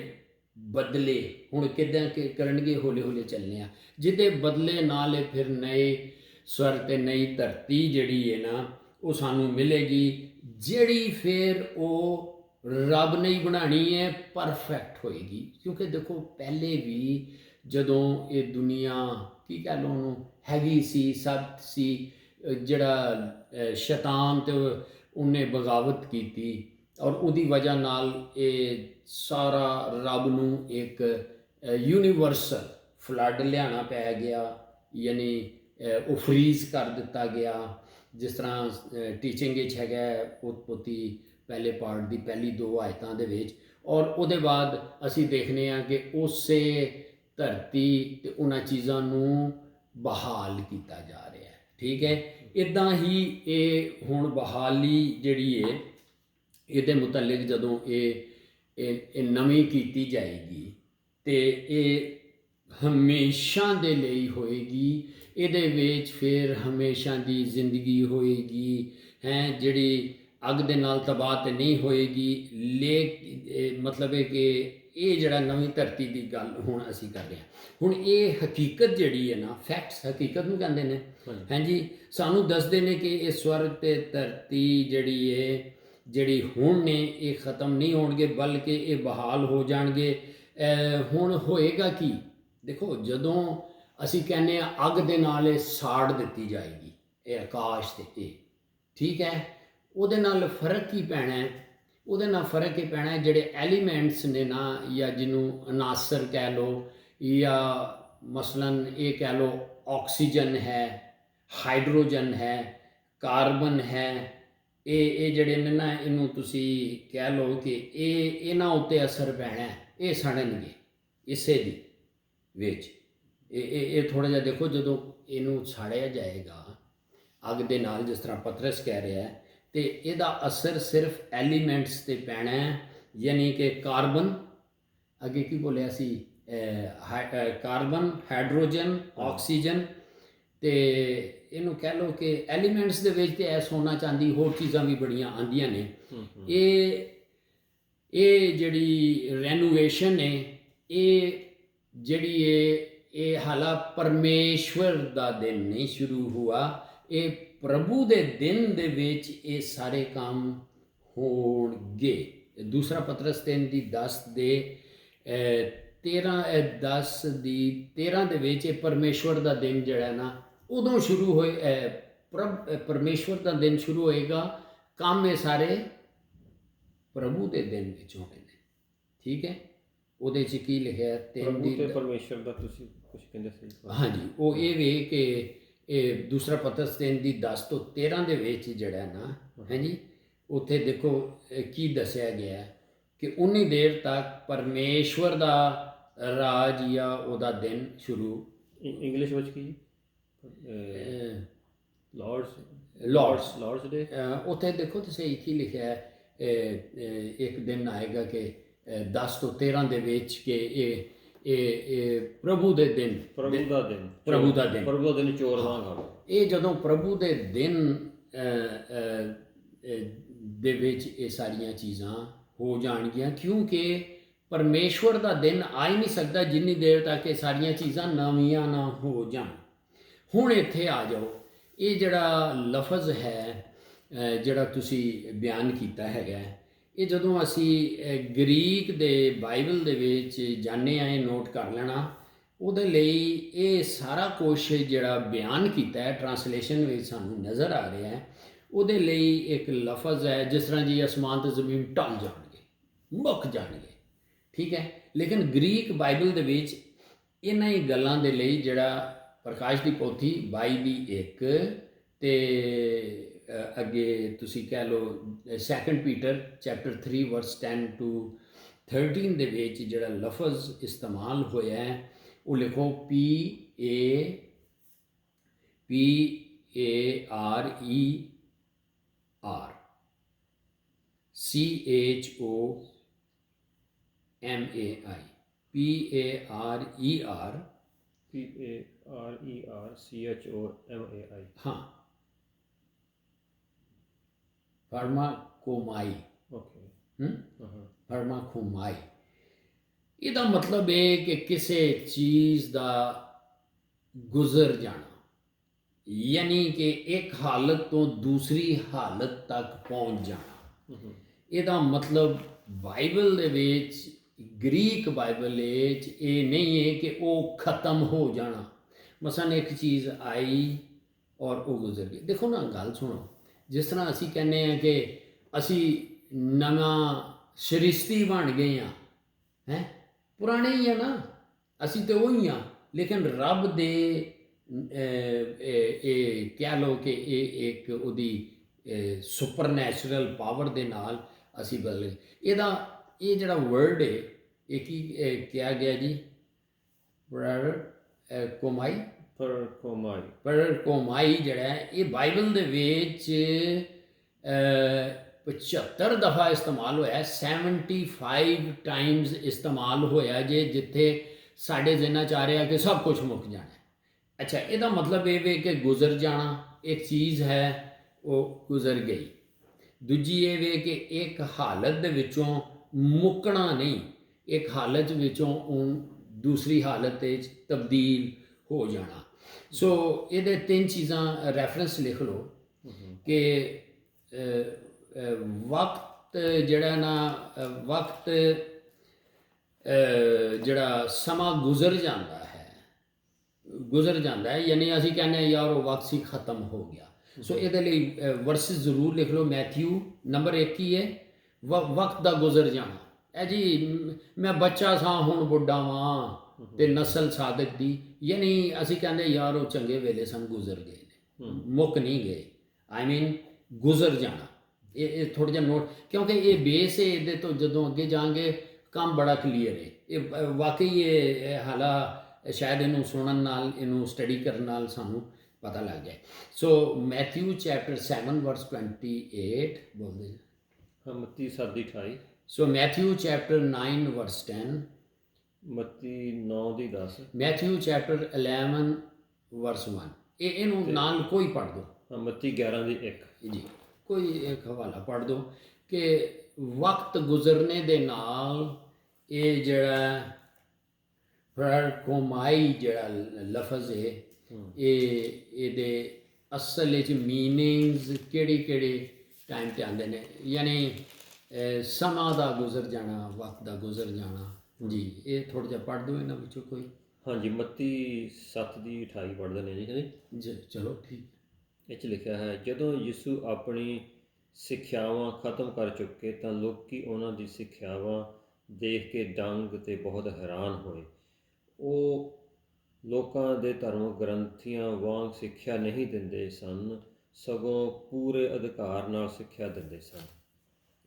ਬਦਲੇ ਹੁਣ ਕਿੱਦਾਂ ਕਰਨਗੇ, ਹੌਲੇ ਹੌਲੇ ਚੱਲਣੇ ਆ, ਜਿਹਦੇ ਬਦਲੇ ਨਾਲ ਫਿਰ ਨਏ ਸਵਰਗ ਤੇ ਨਈ ਧਰਤੀ ਜਿਹੜੀ ਹੈ ਨਾ ਉਹ ਸਾਨੂੰ ਮਿਲੇਗੀ, ਜਿਹੜੀ ਫਿਰ ਉਹ ਰੱਬ ਨੇ ਹੀ ਬਣਾਉਣੀ ਹੈ, ਪਰਫੈਕਟ ਹੋਏਗੀ। ਕਿਉਂਕਿ ਦੇਖੋ ਪਹਿਲੇ ਵੀ ਜਦੋਂ ਇਹ ਦੁਨੀਆ ਕੀ ਕਹਿ ਲਓ ਉਹਨੂੰ ਹੈਗੀ ਸੀ, ਸਭ ਸੀ, ਜਿਹੜਾ ਸ਼ੈਤਾਨ ਤੇ ਉਹਨੇ ਬਗਾਵਤ ਕੀਤੀ ਔਰ ਉਹਦੀ ਵਜ੍ਹਾ ਨਾਲ ਇਹ ਸਾਰਾ ਰੱਬ ਨੂੰ ਇੱਕ ਯੂਨੀਵਰਸਲ ਫਲੱਡ ਲਿਆਉਣਾ ਪੈ ਗਿਆ, ਯਾਨੀ ਉਹ ਫਰੀਜ਼ ਕਰ ਦਿੱਤਾ ਗਿਆ। ਜਿਸ ਤਰ੍ਹਾਂ ਟੀਚਿੰਗ ਵਿੱਚ ਹੈਗਾ ਉਤਪਤੀ ਪਹਿਲੇ ਪਾਰਟ ਦੀ ਪਹਿਲੀ 2 ਆਇਤਾਂ ਦੇ ਵਿੱਚ, ਔਰ ਉਹਦੇ ਬਾਅਦ ਅਸੀਂ ਦੇਖਦੇ ਹਾਂ ਕਿ ਉਸੇ ਧਰਤੀ ਤੇ ਉਹਨਾਂ ਚੀਜ਼ਾਂ ਨੂੰ ਬਹਾਲ ਕੀਤਾ ਜਾ ਰਿਹਾ ਹੈ। ਠੀਕ ਹੈ, ਇੱਦਾਂ ਹੀ ਇਹ ਹੁਣ ਬਹਾਲੀ ਜਿਹੜੀ ਹੈ ਇਹਦੇ ਮੁਤਲਕ ਜਦੋਂ ਇਹ ਨਵੀਂ ਕੀਤੀ ਜਾਏਗੀ ਤੇ ਇਹ ਹਮੇਸ਼ਾ ਦੇ ਲਈ ਹੋਏਗੀ। ਇਹਦੇ ਵਿੱਚ ਫਿਰ ਹਮੇਸ਼ਾ ਦੀ ਜ਼ਿੰਦਗੀ ਹੋਏਗੀ ਹੈ, ਜਿਹੜੀ ਅੱਗ ਦੇ ਨਾਲ ਤਬਾਹ ਤੇ ਨਹੀਂ ਹੋਏਗੀ। ਮਤਲਬ ਹੈ ਕਿ ਇਹ ਜਿਹੜਾ ਨਵੀਂ ਧਰਤੀ ਦੀ ਗੱਲ ਹੁਣ ਅਸੀਂ ਕਰ ਰਹੇ ਹਾਂ। ਹੁਣ ਇਹ ਹਕੀਕਤ ਜਿਹੜੀ ਹੈ ਨਾ, ਫੈਕਟਸ ਹਕੀਕਤ ਨੂੰ ਕਹਿੰਦੇ ਨੇ ਹਾਂਜੀ, ਸਾਨੂੰ ਦੱਸਦੇ ਨੇ ਕਿ ਇਹ ਸਵਰਗ ਤੇ ਧਰਤੀ ਜਿਹੜੀ ਹੈ, ਜਿਹੜੀ ਹੁਣ ਨੇ ਇਹ ਖਤਮ ਨਹੀਂ ਹੋਣਗੇ ਬਲਕਿ ਇਹ ਬਹਾਲ ਹੋ ਜਾਣਗੇ। ਹੁਣ ਹੋਏਗਾ ਕੀ, ਦੇਖੋ ਜਦੋਂ ਅਸੀਂ ਕਹਿੰਦੇ ਹਾਂ ਅੱਗ ਦੇ ਨਾਲ ਇਹ ਸਾੜ ਦਿੱਤੀ ਜਾਏਗੀ ਇਹ ਆਕਾਸ਼ ਤੇ ਇਹ, ਠੀਕ ਹੈ, ਉਹਦੇ ਨਾਲ ਫਰਕ ਕੀ ਪੈਣਾ ਹੈ? ਉਹਦੇ ਨਾਲ ਫਰਕ ਇਹ ਪੈਣਾ ਜਿਹੜੇ ਐਲੀਮੈਂਟਸ ਨੇ ਨਾ, ਜਾਂ ਜਿਹਨੂੰ ਅਨਾਸਰ ਕਹਿ ਲਓ, ਜਾਂ ਮਸਲਨ ਇਹ ਕਹਿ ਲਓ ਆਕਸੀਜਨ ਹੈ, ਹਾਈਡਰੋਜਨ ਹੈ, ਕਾਰਬਨ ਹੈ, ਇਹ ਜਿਹੜੇ ਨੇ ਨਾ, ਇਹਨੂੰ ਤੁਸੀਂ ਕਹਿ ਲਓ ਕਿ ਇਹਨਾਂ ਉੱਤੇ ਅਸਰ ਪੈਣਾ, ਇਹ ਸੜਨਗੇ ਇਸੇ ਦੀ ਵਿੱਚ। ਇਹ ਥੋੜ੍ਹਾ ਜਿਹਾ ਦੇਖੋ, ਜਦੋਂ ਇਹਨੂੰ ਸਾੜਿਆ ਜਾਏਗਾ ਅੱਗ ਦੇ ਨਾਲ, ਜਿਸ ਤਰ੍ਹਾਂ ਪਤਰਸ ਕਹਿ ਰਿਹਾ ਹੈ, ਤੇ ਇਹਦਾ ਅਸਰ ਸਿਰਫ ਐਲੀਮੈਂਟਸ ਤੇ ਪੈਣਾ ਹੈ, ਯਾਨੀ ਕਿ ਕਾਰਬਨ, ਅੱਗੇ ਕੀ ਬੋਲਿਆ ਸੀ, ਕਾਰਬਨ, ਹਾਈਡਰੋਜਨ, ਆਕਸੀਜਨ, ਤੇ ਇਹਨੂੰ ਕਹਿ ਲਓ ਕਿ ਐਲੀਮੈਂਟਸ ਦੇ ਵਿੱਚ ਤੇ ਸੋਨਾ ਚਾਂਦੀ ਹੋਰ ਚੀਜ਼ਾਂ ਵੀ ਬੜੀਆਂ ਆਉਂਦੀਆਂ ਨੇ। ਇਹ ਜਿਹੜੀ ਰੈਨੋਵੇਸ਼ਨ ਹੈ, ਇਹ ਜਿਹੜੀ ਇਹ ਹਾਲਾ ਪਰਮੇਸ਼ਵਰ ਦਾ ਦਿਨ ਨਹੀਂ ਸ਼ੁਰੂ ਹੋਇਆ, ਇਹ ਪ੍ਰਭੂ ਦੇ ਦਿਨ ਦੇ ਵਿੱਚ ਇਹ ਸਾਰੇ ਕੰਮ ਹੋਣਗੇ। ਦੂਸਰਾ ਪਤਰਸ 3:10 ਦੇ 10 ਦੀ 13 ਦੇ ਵਿੱਚ ਇਹ ਪਰਮੇਸ਼ਵਰ ਦਾ ਦਿਨ ਜਿਹੜਾ ਨਾ ਉਦੋਂ ਸ਼ੁਰੂ ਹੋਏ, ਪਰਮੇਸ਼ਵਰ ਦਾ ਦਿਨ ਸ਼ੁਰੂ ਹੋਏਗਾ। ਕੰਮ ਇਹ ਸਾਰੇ ਪ੍ਰਭੂ ਦੇ ਦਿਨ ਵਿੱਚ ਹੋਣੇ ਨੇ, ਠੀਕ ਹੈ। ਉਹਦੇ 'ਚ ਕੀ ਲਿਖਿਆ? ਪ੍ਰਭੂ ਤੇ ਪਰਮੇਸ਼ਵਰ ਦਾ ਤੁਸੀਂ ਕੁਝ ਕਹਿੰਦੇ ਸੀ। ਹਾਂਜੀ, ਉਹ ਇਹ ਵੇ ਕਿ ਇਹ ਦੂਸਰਾ ਪਤਰਸ 3 ਦੀ 10 ਤੋਂ 13 ਦੇ ਵਿੱਚ ਜਿਹੜਾ ਨਾ ਹੈ ਜੀ, ਉੱਥੇ ਦੇਖੋ ਕੀ ਦੱਸਿਆ ਗਿਆ ਕਿ ਉਨੀ ਦੇਰ ਤੱਕ ਪਰਮੇਸ਼ਵਰ ਦਾ ਰਾਜ ਜਾਂ ਉਹਦਾ ਦਿਨ ਸ਼ੁਰੂ। ਇੰਗਲਿਸ਼ ਵਿੱਚ ਕੀ? ਲਾਰਡਸ ਡੇ। ਉੱਥੇ ਦੇਖੋ ਤੁਸੀਂ ਕੀ ਲਿਖਿਆ ਹੈ, ਇੱਕ ਦਿਨ ਆਏਗਾ ਕਿ 10 ਤੋਂ 13 ਦੇ ਵਿੱਚ ਕਿ ਇਹ ਪ੍ਰਭੂ ਦੇ ਦਿਨ, ਪ੍ਰਭੂ ਦਾ ਦਿਨ ਚੋਰ ਵਾਂਗ। ਇਹ ਜਦੋਂ ਪ੍ਰਭੂ ਦੇ ਦਿਨ ਦੇ ਵਿੱਚ ਇਹ ਸਾਰੀਆਂ ਚੀਜ਼ਾਂ ਹੋ ਜਾਣਗੀਆਂ, ਕਿਉਂਕਿ ਪਰਮੇਸ਼ਵਰ ਦਾ ਦਿਨ ਆ ਹੀ ਨਹੀਂ ਸਕਦਾ ਜਿੰਨੀ ਦੇਰ ਤੱਕ ਇਹ ਸਾਰੀਆਂ ਚੀਜ਼ਾਂ ਨਵੀਆਂ ਨਾ ਹੋ ਜਾਣ। ਹੁਣ ਇੱਥੇ ਆ ਜਾਓ, ਇਹ ਜਿਹੜਾ ਲਫ਼ਜ਼ ਹੈ ਜਿਹੜਾ ਤੁਸੀਂ ਬਿਆਨ ਕੀਤਾ ਹੈਗਾ, ਇਹ ਜਦੋਂ ਅਸੀਂ ਗ੍ਰੀਕ ਦੇ ਬਾਈਬਲ ਦੇ ਵਿੱਚ ਜਾਂਦੇ ਹਾਂ, ਇਹ ਨੋਟ ਕਰ ਲੈਣਾ। ਉਹਦੇ ਲਈ ਇਹ ਸਾਰਾ ਕੁਛ ਜਿਹੜਾ ਬਿਆਨ ਕੀਤਾ ਹੈ ਟਰਾਂਸਲੇਸ਼ਨ ਵਿੱਚ ਸਾਨੂੰ ਨਜ਼ਰ ਆ ਰਿਹਾ ਹੈ, ਉਹਦੇ ਲਈ ਇੱਕ ਲਫ਼ਜ਼ ਹੈ ਜਿਸ ਤਰ੍ਹਾਂ ਜੀ ਅਸਮਾਨ ਤੇ ਜ਼ਮੀਨ ਢਲ ਜਾਣਗੇ, ਮੁੱਕ ਜਾਣਗੇ, ਠੀਕ ਹੈ। ਲੇਕਿਨ ਗ੍ਰੀਕ ਬਾਈਬਲ ਦੇ ਵਿੱਚ ਇਹਨਾਂ ਹੀ ਗੱਲਾਂ ਦੇ ਲਈ ਜਿਹੜਾ ਪ੍ਰਕਾਸ਼ ਦੀ ਪੋਥੀ 22 ਦੀ 1 ਤੇ ਅੱਗੇ ਤੁਸੀਂ ਕਹਿ ਲਓ 2 ਪੀਟਰ ਚੈਪਟਰ 3 ਵਰਸ 10 to 13 ਦੇ ਵਿੱਚ ਜਿਹੜਾ ਲਫ਼ਜ਼ ਇਸਤੇਮਾਲ ਹੋਇਆ ਹੈ ਉਹ ਲਿਖੋ PARERCHOMAI। हाँ, ਫਾਰਮਾਕੋਮਾਈ। ਫਾਰਮਾਕੋਮਾਈ ਇਹਦਾ ਮਤਲਬ ਇਹ ਕਿ ਕਿਸੇ ਚੀਜ਼ ਦਾ ਗੁਜ਼ਰ ਜਾਣਾ, ਯਾਨੀ ਕਿ ਇੱਕ ਹਾਲਤ ਤੋਂ ਦੂਸਰੀ ਹਾਲਤ ਤੱਕ ਪਹੁੰਚ ਜਾਣਾ। ਇਹਦਾ ਮਤਲਬ ਬਾਈਬਲ ਦੇ ਵਿੱਚ, ਗ੍ਰੀਕ ਬਾਈਬਲ ਵਿੱਚ ਇਹ ਨਹੀਂ ਹੈ ਕਿ ਉਹ ਖਤਮ ਹੋ ਜਾਣਾ। ਮਸਲਨ ਇੱਕ ਚੀਜ਼ ਆਈ ਔਰ ਉਹ ਗੁਜ਼ਰ ਗਈ। ਦੇਖੋ ਨਾ, ਗੱਲ ਸੁਣੋ, ਜਿਸ ਤਰ੍ਹਾਂ ਅਸੀਂ ਕਹਿੰਦੇ ਹਾਂ ਕਿ ਅਸੀਂ ਨਵਾਂ ਸ੍ਰਿਸ਼ਟੀ ਬਣ ਗਏ ਹਾਂ, ਹੈ ਪੁਰਾਣੇ ਹੀ ਆ ਨਾ, ਅਸੀਂ ਤਾਂ ਉਹੀ ਹਾਂ, ਲੇਕਿਨ ਰੱਬ ਦੇ ਇਹ ਕਹਿ ਲਓ ਕਿ ਇਹ ਇੱਕ ਉਹਦੀ ਸੁਪਰਨੈਚੁਰਲ ਪਾਵਰ ਦੇ ਨਾਲ ਅਸੀਂ ਬਦਲ ਗਏ। ਇਹ ਜਿਹੜਾ ਵਰਡ ਹੈ ਇਹ ਕੀ ਕਿਹਾ ਗਿਆ ਜੀ? ਪਰਕੋਮਾਈ ਜਿਹੜਾ ਹੈ ਇਹ ਬਾਈਬਲ ਦੇ ਵਿੱਚ 75 ਦਫਾ ਇਸਤੇਮਾਲ ਹੋਇਆ, 75 ਟਾਈਮਸ ਇਸਤੇਮਾਲ ਹੋਇਆ ਜੇ, ਜਿੱਥੇ ਸਾਡੇ ਜ਼ਿਹਨਾਂ 'ਚ ਆ ਰਿਹਾ ਕਿ ਸਭ ਕੁਝ ਮੁੱਕ ਜਾਣਾ। ਅੱਛਾ, ਇਹਦਾ ਮਤਲਬ ਇਹ ਵੇ ਕਿ ਗੁਜ਼ਰ ਜਾਣਾ, ਇੱਕ ਚੀਜ਼ ਹੈ ਉਹ ਗੁਜ਼ਰ ਗਈ। ਦੂਜੀ ਇਹ ਵੇ ਕਿ ਇੱਕ ਹਾਲਤ ਦੇ ਵਿੱਚੋਂ ਮੁੱਕਣਾ ਨਹੀਂ, ਇੱਕ ਹਾਲਤ ਵਿੱਚੋਂ ਦੂਸਰੀ ਹਾਲਤ ਵਿੱਚ ਤਬਦੀਲ ਹੋ ਜਾਣਾ। ਸੋ ਇਹਦੇ 3 ਚੀਜ਼ਾਂ ਰੈਫਰੈਂਸ ਲਿਖ ਲਓ ਕਿ ਵਕਤ ਜਿਹੜਾ ਨਾ, ਵਕਤ ਜਿਹੜਾ ਸਮਾਂ ਗੁਜ਼ਰ ਜਾਂਦਾ ਹੈ, ਯਾਨੀ ਅਸੀਂ ਕਹਿੰਦੇ ਹਾਂ ਯਾਰ ਉਹ ਵਕਤ ਸੀ ਖਤਮ ਹੋ ਗਿਆ। ਸੋ ਇਹਦੇ ਲਈ ਵਰਸਿਸ ਜ਼ਰੂਰ ਲਿਖ ਲਓ। ਮੈਥਿਊ ਨੰਬਰ 1 ਹੀ ਹੈ, ਵਕਤ ਦਾ ਗੁਜ਼ਰ ਜਾਣਾ। ਇਹ ਜੀ ਮੈਂ ਬੱਚਾ ਸਾਂ ਹੁਣ ਬੁੱਢਾ ਵਾਂ ਤੇ ਨਸਲ ਸਾਦਕ ਦੀ, ਯਾਨੀ ਅਸੀਂ ਕਹਿੰਦੇ ਯਾਰ ਉਹ ਚੰਗੇ ਵੇਲੇ ਸਨ, ਗੁਜ਼ਰ ਗਏ ਨੇ, ਮੁੱਕ ਨਹੀਂ ਗਏ। ਆਈ ਮੀਨ ਗੁਜ਼ਰ ਜਾਣਾ। ਇਹ ਥੋੜ੍ਹਾ ਜਿਹਾ ਨੋਟ, ਕਿਉਂਕਿ ਇਹ ਬੇਸ ਹੈ, ਇਹਦੇ ਤੋਂ ਜਦੋਂ ਅੱਗੇ ਜਾਵਾਂਗੇ ਕੰਮ ਬੜਾ ਕਲੀਅਰ ਹੈ। ਇਹ ਵਾਕਈ ਇਹ ਹਾਲਾ ਸ਼ਾਇਦ ਇਹਨੂੰ ਸੁਣਨ ਨਾਲ, ਇਹਨੂੰ ਸਟੱਡੀ ਕਰਨ ਨਾਲ ਸਾਨੂੰ ਪਤਾ ਲੱਗ ਜਾਏ। ਸੋ ਮੈਥਿਊ ਚੈਪਟਰ 7 ਵਰਸ 28 ਬੋਲਦੇ ਹਾਂ, ਮੱਤੀ 7:28। ਸੋ ਮੈਥਿਊ ਚੈਪਟਰ 9 ਵਰਸ 10, ਮੱਤੀ 9 ਦੀ 10, ਮੈਥਿਊ ਚੈਪਟਰ 11 ਵਰਸ 1। ਇਹਨੂੰ ਨਾਲ ਕੋਈ ਪੜ੍ਹ ਦਿਓ। ਹਾਂ, ਮੱਤੀ 11 ਦੀ 1 ਜੀ, ਕੋਈ ਇੱਕ ਹਵਾਲਾ ਪੜ੍ਹ ਦਿਓ ਕਿ ਵਕਤ ਗੁਜ਼ਰਨੇ ਦੇ ਨਾਲ ਇਹ ਜਿਹੜਾ ਪਰਕੋਮਾਈ ਜਿਹੜਾ ਲਫ਼ਜ਼ ਹੈ, ਇਹਦੇ ਅਸਲ ਵਿੱਚ ਮੀਨਿੰਗਸ ਕਿਹੜੇ ਟਾਈਮ 'ਤੇ ਆਉਂਦੇ ਨੇ, ਯਾਨੀ ਸਮਾਂ ਦਾ ਗੁਜ਼ਰ ਜਾਣਾ, ਵਕਤ ਦਾ ਗੁਜ਼ਰ ਜਾਣਾ, ਜੀ ਇਹ ਥੋੜਾ ਜਿਹਾ ਪੜ੍ਹ ਦਿਓ ਇਹਨਾਂ ਵਿੱਚੋਂ ਕੋਈ। ਹਾਂਜੀ, ਮੱਤੀ 7:28 ਪੜ੍ਹਦੇ ਨੇ ਜੀ। ਜੀ ਚਲੋ ਠੀਕ। ਇਹ 'ਚ ਲਿਖਿਆ ਹੈ, ਜਦੋਂ ਯਿਸੂ ਆਪਣੀ ਸਿੱਖਿਆਵਾਂ ਖਤਮ ਕਰ ਚੁੱਕੇ ਤਾਂ ਲੋਕੀ ਉਹਨਾਂ ਦੀ ਸਿੱਖਿਆਵਾਂ ਦੇਖ ਕੇ ਦੰਗ ਤੇ ਬਹੁਤ ਹੈਰਾਨ ਹੋਏ। ਉਹ ਲੋਕਾਂ ਦੇ ਧਰਮ ਗ੍ਰੰਥੀਆਂ ਵਾਂਗ ਸਿੱਖਿਆ ਨਹੀਂ ਦਿੰਦੇ ਸਨ, ਸਗੋਂ ਪੂਰੇ ਅਧਿਕਾਰ ਨਾਲ ਸਿੱਖਿਆ ਦਿੰਦੇ ਸਨ।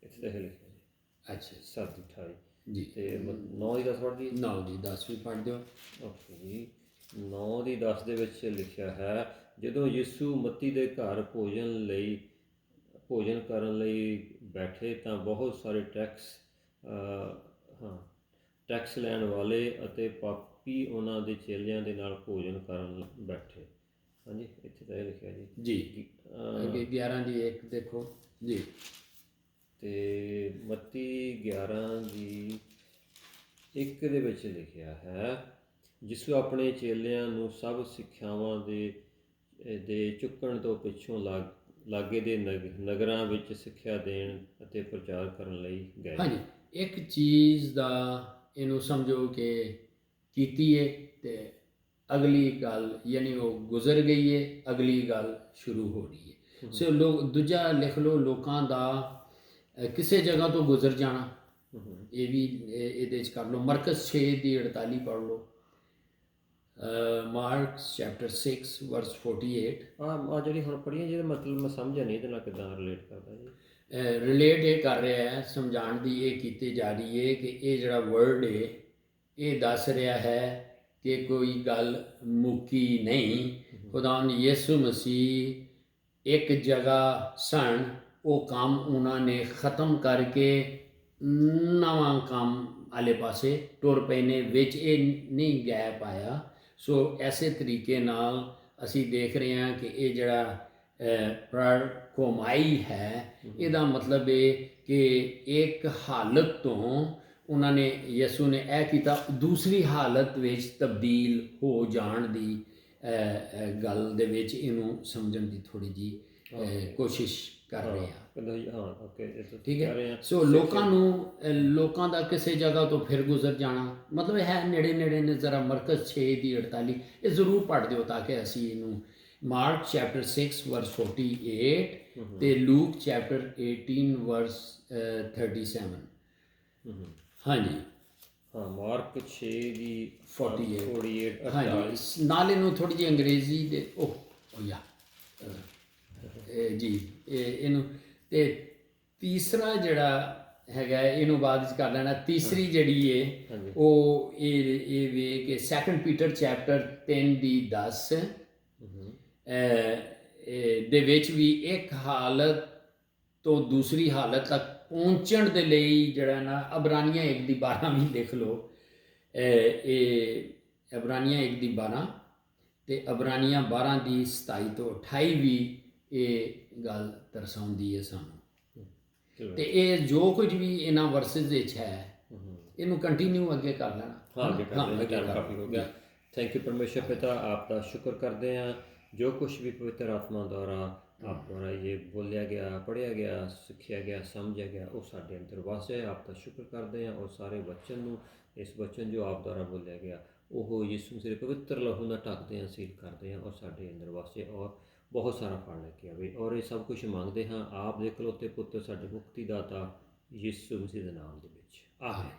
ਇੱਥੇ ਤਾਂ ਇਹ ਲਿਖਿਆ ਜੀ। ਅੱਛਾ 7:28 ਜੀ। ਤੇ 9:10 ਪੜ੍ਹ ਦੀ। 9 ਦੀ 10 ਵੀ ਪੜ੍ਹ ਦਿਓ। ਓਕੇ ਜੀ। 9:10 ਦੇ ਵਿੱਚ ਲਿਖਿਆ ਹੈ, ਜਦੋਂ ਯਿਸੂ ਮੱਤੀ ਦੇ ਘਰ ਭੋਜਨ ਕਰਨ ਲਈ ਬੈਠੇ ਤਾਂ ਬਹੁਤ ਸਾਰੇ ਟੈਕਸ ਲੈਣ ਵਾਲੇ ਅਤੇ ਪਾਪੀ ਉਹਨਾਂ ਦੇ ਚੇਲਿਆਂ ਦੇ ਨਾਲ ਭੋਜਨ ਕਰਨ ਬੈਠੇ। ਹਾਂਜੀ, ਇੱਥੇ ਤਾਂ ਇਹ ਲਿਖਿਆ ਜੀ। ਜੀ 11 ਦੀ 1 ਦੇਖੋ ਜੀ। ਤੇ ਮੱਤੀ 11 ਦੀ 1 ਦੇ ਵਿੱਚ ਲਿਖਿਆ ਹੈ, ਯਿਸੂ ਆਪਣੇ ਚੇਲਿਆਂ ਨੂੰ ਸਭ ਸਿੱਖਿਆਵਾਂ ਦੇ ਚੁੱਕਣ ਤੋਂ ਪਿੱਛੋਂ ਲਾਗੇ ਦੇ ਨਗਰਾਂ ਵਿੱਚ ਸਿੱਖਿਆ ਦੇਣ ਅਤੇ ਪ੍ਰਚਾਰ ਕਰਨ ਲਈ ਗਏ। ਹਾਂਜੀ, ਇੱਕ ਚੀਜ਼ ਦਾ ਇਹਨੂੰ ਸਮਝੋ ਕਿ ਕੀਤੀ ਹੈ ਤੇ ਅਗਲੀ ਗੱਲ ਯਾਨੀ ਉਹ ਗੁਜ਼ਰ ਗਈ ਹੈ, ਅਗਲੀ ਗੱਲ ਸ਼ੁਰੂ ਹੋ ਰਹੀ ਹੈ। ਸੋ ਦੂਜਾ ਲਿਖ ਲਓ, ਲੋਕਾਂ ਦਾ ਕਿਸੇ ਜਗ੍ਹਾ ਤੋਂ ਗੁਜ਼ਰ ਜਾਣਾ। ਇਹ ਵੀ ਇਹਦੇ 'ਚ ਕਰ ਲਓ। ਮਰਕਸ 6:48 ਪੜ੍ਹ ਲਓ। ਮਾਰਕਸ ਚੈਪਟਰ 6 ਵਰਸ 48। ਆ ਜਿਹੜੀ ਹੁਣ ਪੜ੍ਹੀਆਂ, ਜਿਹਦਾ ਮਤਲਬ ਮੈਂ ਸਮਝਿਆ ਨਹੀਂ, ਇਹਦੇ ਨਾਲ ਕਿੱਦਾਂ ਰਿਲੇਟ ਕਰਦਾ ਜੀ? ਰਿਲੇਟ ਇਹ ਕਰ ਰਿਹਾ ਹੈ, ਸਮਝਾਉਣ ਦੀ ਇਹ ਕੀਤੀ ਜਾ ਰਹੀ ਹੈ ਕਿ ਇਹ ਜਿਹੜਾ ਵਰਡ ਹੈ ਇਹ ਦੱਸ ਰਿਹਾ ਹੈ ਕਿ ਕੋਈ ਗੱਲ ਮੁੱਕੀ ਨਹੀਂ। ਖੁਦਾਵੰਦ ਯਿਸੂ ਮਸੀਹ ਇੱਕ ਜਗ੍ਹਾ ਸਨ, ਉਹ ਕੰਮ ਉਹਨਾਂ ਨੇ ਖ਼ਤਮ ਕਰਕੇ ਨਵਾਂ ਕੰਮ ਵਾਲੇ ਪਾਸੇ ਟੁਰ ਪਏ ਨੇ, ਵਿੱਚ ਇਹ ਨਹੀਂ ਗੈਪ ਆਇਆ। ਸੋ ਐਸੇ ਤਰੀਕੇ ਨਾਲ ਅਸੀਂ ਦੇਖ ਰਹੇ ਹਾਂ ਕਿ ਇਹ ਜਿਹੜਾ ਪਰਕੋਮਾਈ ਹੈ, ਇਹਦਾ ਮਤਲਬ ਇਹ ਕਿ ਇੱਕ ਹਾਲਤ ਤੋਂ ਉਹਨਾਂ ਨੇ, ਯਿਸੂ ਨੇ ਇਹ ਕੀਤਾ, ਦੂਸਰੀ ਹਾਲਤ ਵਿੱਚ ਤਬਦੀਲ ਹੋ ਜਾਣ ਦੀ ਗੱਲ ਦੇ ਵਿੱਚ ਇਹਨੂੰ ਸਮਝਣ ਦੀ ਥੋੜ੍ਹੀ ਜਿਹੀ ਕੋਸ਼ਿਸ਼ ਕਰ ਰਹੇ ਹਾਂ। ਠੀਕ ਹੈ। ਸੋ ਲੋਕਾਂ ਦਾ ਕਿਸੇ ਜਗ੍ਹਾ ਤੋਂ ਫਿਰ ਗੁਜ਼ਰ ਜਾਣਾ ਮਤਲਬ ਹੈ ਨੇੜੇ ਨੇ। ਜ਼ਰਾ ਮਰਕਸ 6:48 ਇਹ ਜ਼ਰੂਰ ਪੜ੍ਹ ਦਿਓ ਤਾਂ ਕਿ ਅਸੀਂ ਇਹਨੂੰ। ਮਾਰਕ ਚੈਪਟਰ 6 ਵਰਸ 48 ਤੇ ਲੂਕ ਚੈਪਟਰ 18 ਵਰਸ 37। ਹਾਂਜੀ ਮਾਰਕ 6 ਦੀ 48। ਹਾਂਜੀ, ਨਾਲ ਇਹਨੂੰ ਥੋੜ੍ਹੀ ਜਿਹੀ ਅੰਗਰੇਜ਼ੀ ਦੇ ਜੀ ਇਹਨੂੰ। ਤੇ ਤੀਸਰਾ ਜਿਹੜਾ ਹੈਗਾ ਇਹਨੂੰ ਬਾਅਦ ਵਿੱਚ ਕਰ ਲੈਣਾ। ਤੀਸਰੀ ਜਿਹੜੀ ਹੈ ਉਹ ਇਹ ਵੇ ਕਿ 2 ਪੀਟਰ ਚੈਪਟਰ 3 ਦੀ 10 ਦੇ ਵਿੱਚ ਵੀ ਇੱਕ ਹਾਲਤ ਤੋਂ ਦੂਸਰੀ ਹਾਲਤ ਤੱਕ ਪਹੁੰਚਣ ਦੇ ਲਈ ਜਿਹੜਾ ਨਾ ਅਬਰਾਨੀਆਂ 1 ਦੀ 12 ਵੀ ਦੇਖ ਲਓ। ਇਹ ਅਬਰਾਨੀਆਂ 1 ਦੀ 12 ਤੇ ਅਬਰਾਨੀਆਂ 12 ਦੀ 27 ਤੋਂ 28 ਵੀ ਇਹ ਗੱਲ ਦਰਸਾਉਂਦੀ ਹੈ ਸਾਨੂੰ। ਤੇ ਇਹ ਜੋ ਕੁਝ ਵੀ ਇਹਨਾਂ ਵਰਸਿਸ ਵਿੱਚ ਹੈ ਇਹਨੂੰ ਕੰਟੀਨਿਊ ਅੱਗੇ ਕਰ ਲੈਣਾ। ਕਾਫੀ ਹੋ ਗਿਆ। ਥੈਂਕ ਯੂ ਪਰਮੇਸ਼ਰ ਪਿਤਾ, ਆਪ ਦਾ ਸ਼ੁਕਰ ਕਰਦੇ ਹਾਂ ਜੋ ਕੁਛ ਵੀ ਪਵਿੱਤਰ ਆਤਮਾ ਦੁਆਰਾ ਆਪ ਦੁਆਰਾ ਇਹ ਬੋਲਿਆ ਗਿਆ, ਪੜ੍ਹਿਆ ਗਿਆ, ਸਿੱਖਿਆ ਗਿਆ, ਸਮਝਿਆ ਗਿਆ, ਉਹ ਸਾਡੇ ਅੰਦਰ ਵਸ ਜਾਏ। ਆਪ ਦਾ ਸ਼ੁਕਰ ਕਰਦੇ ਹਾਂ। ਔਰ ਸਾਰੇ ਵਚਨ ਨੂੰ, ਇਸ ਵਚਨ ਜੋ ਆਪ ਦੁਆਰਾ ਬੋਲਿਆ ਗਿਆ ਉਹ ਯਿਸੂ ਮਸੀਹ ਦੇ ਪਵਿੱਤਰ ਲਹੂ ਨਾਲ ਢੱਕਦੇ ਹਾਂ, ਸੀਲ ਕਰਦੇ ਹਾਂ ਔਰ ਸਾਡੇ ਅੰਦਰ ਵਸ ਜਾਏ ਔਰ ਬਹੁਤ ਸਾਰਾ ਫਲ ਲੈ ਕੇ ਆਵੇ। ਔਰ ਇਹ ਸਭ ਕੁਝ ਮੰਗਦੇ ਹਾਂ ਆਪ ਦੇ ਇਕਲੌਤੇ ਪੁੱਤਰ ਸਾਡੇ ਮੁਕਤੀ ਦਾਤਾ ਯਿਸੂ ਮਸੀਹ ਦੇ ਨਾਮ ਦੇ ਵਿੱਚ। ਆਮੀਨ।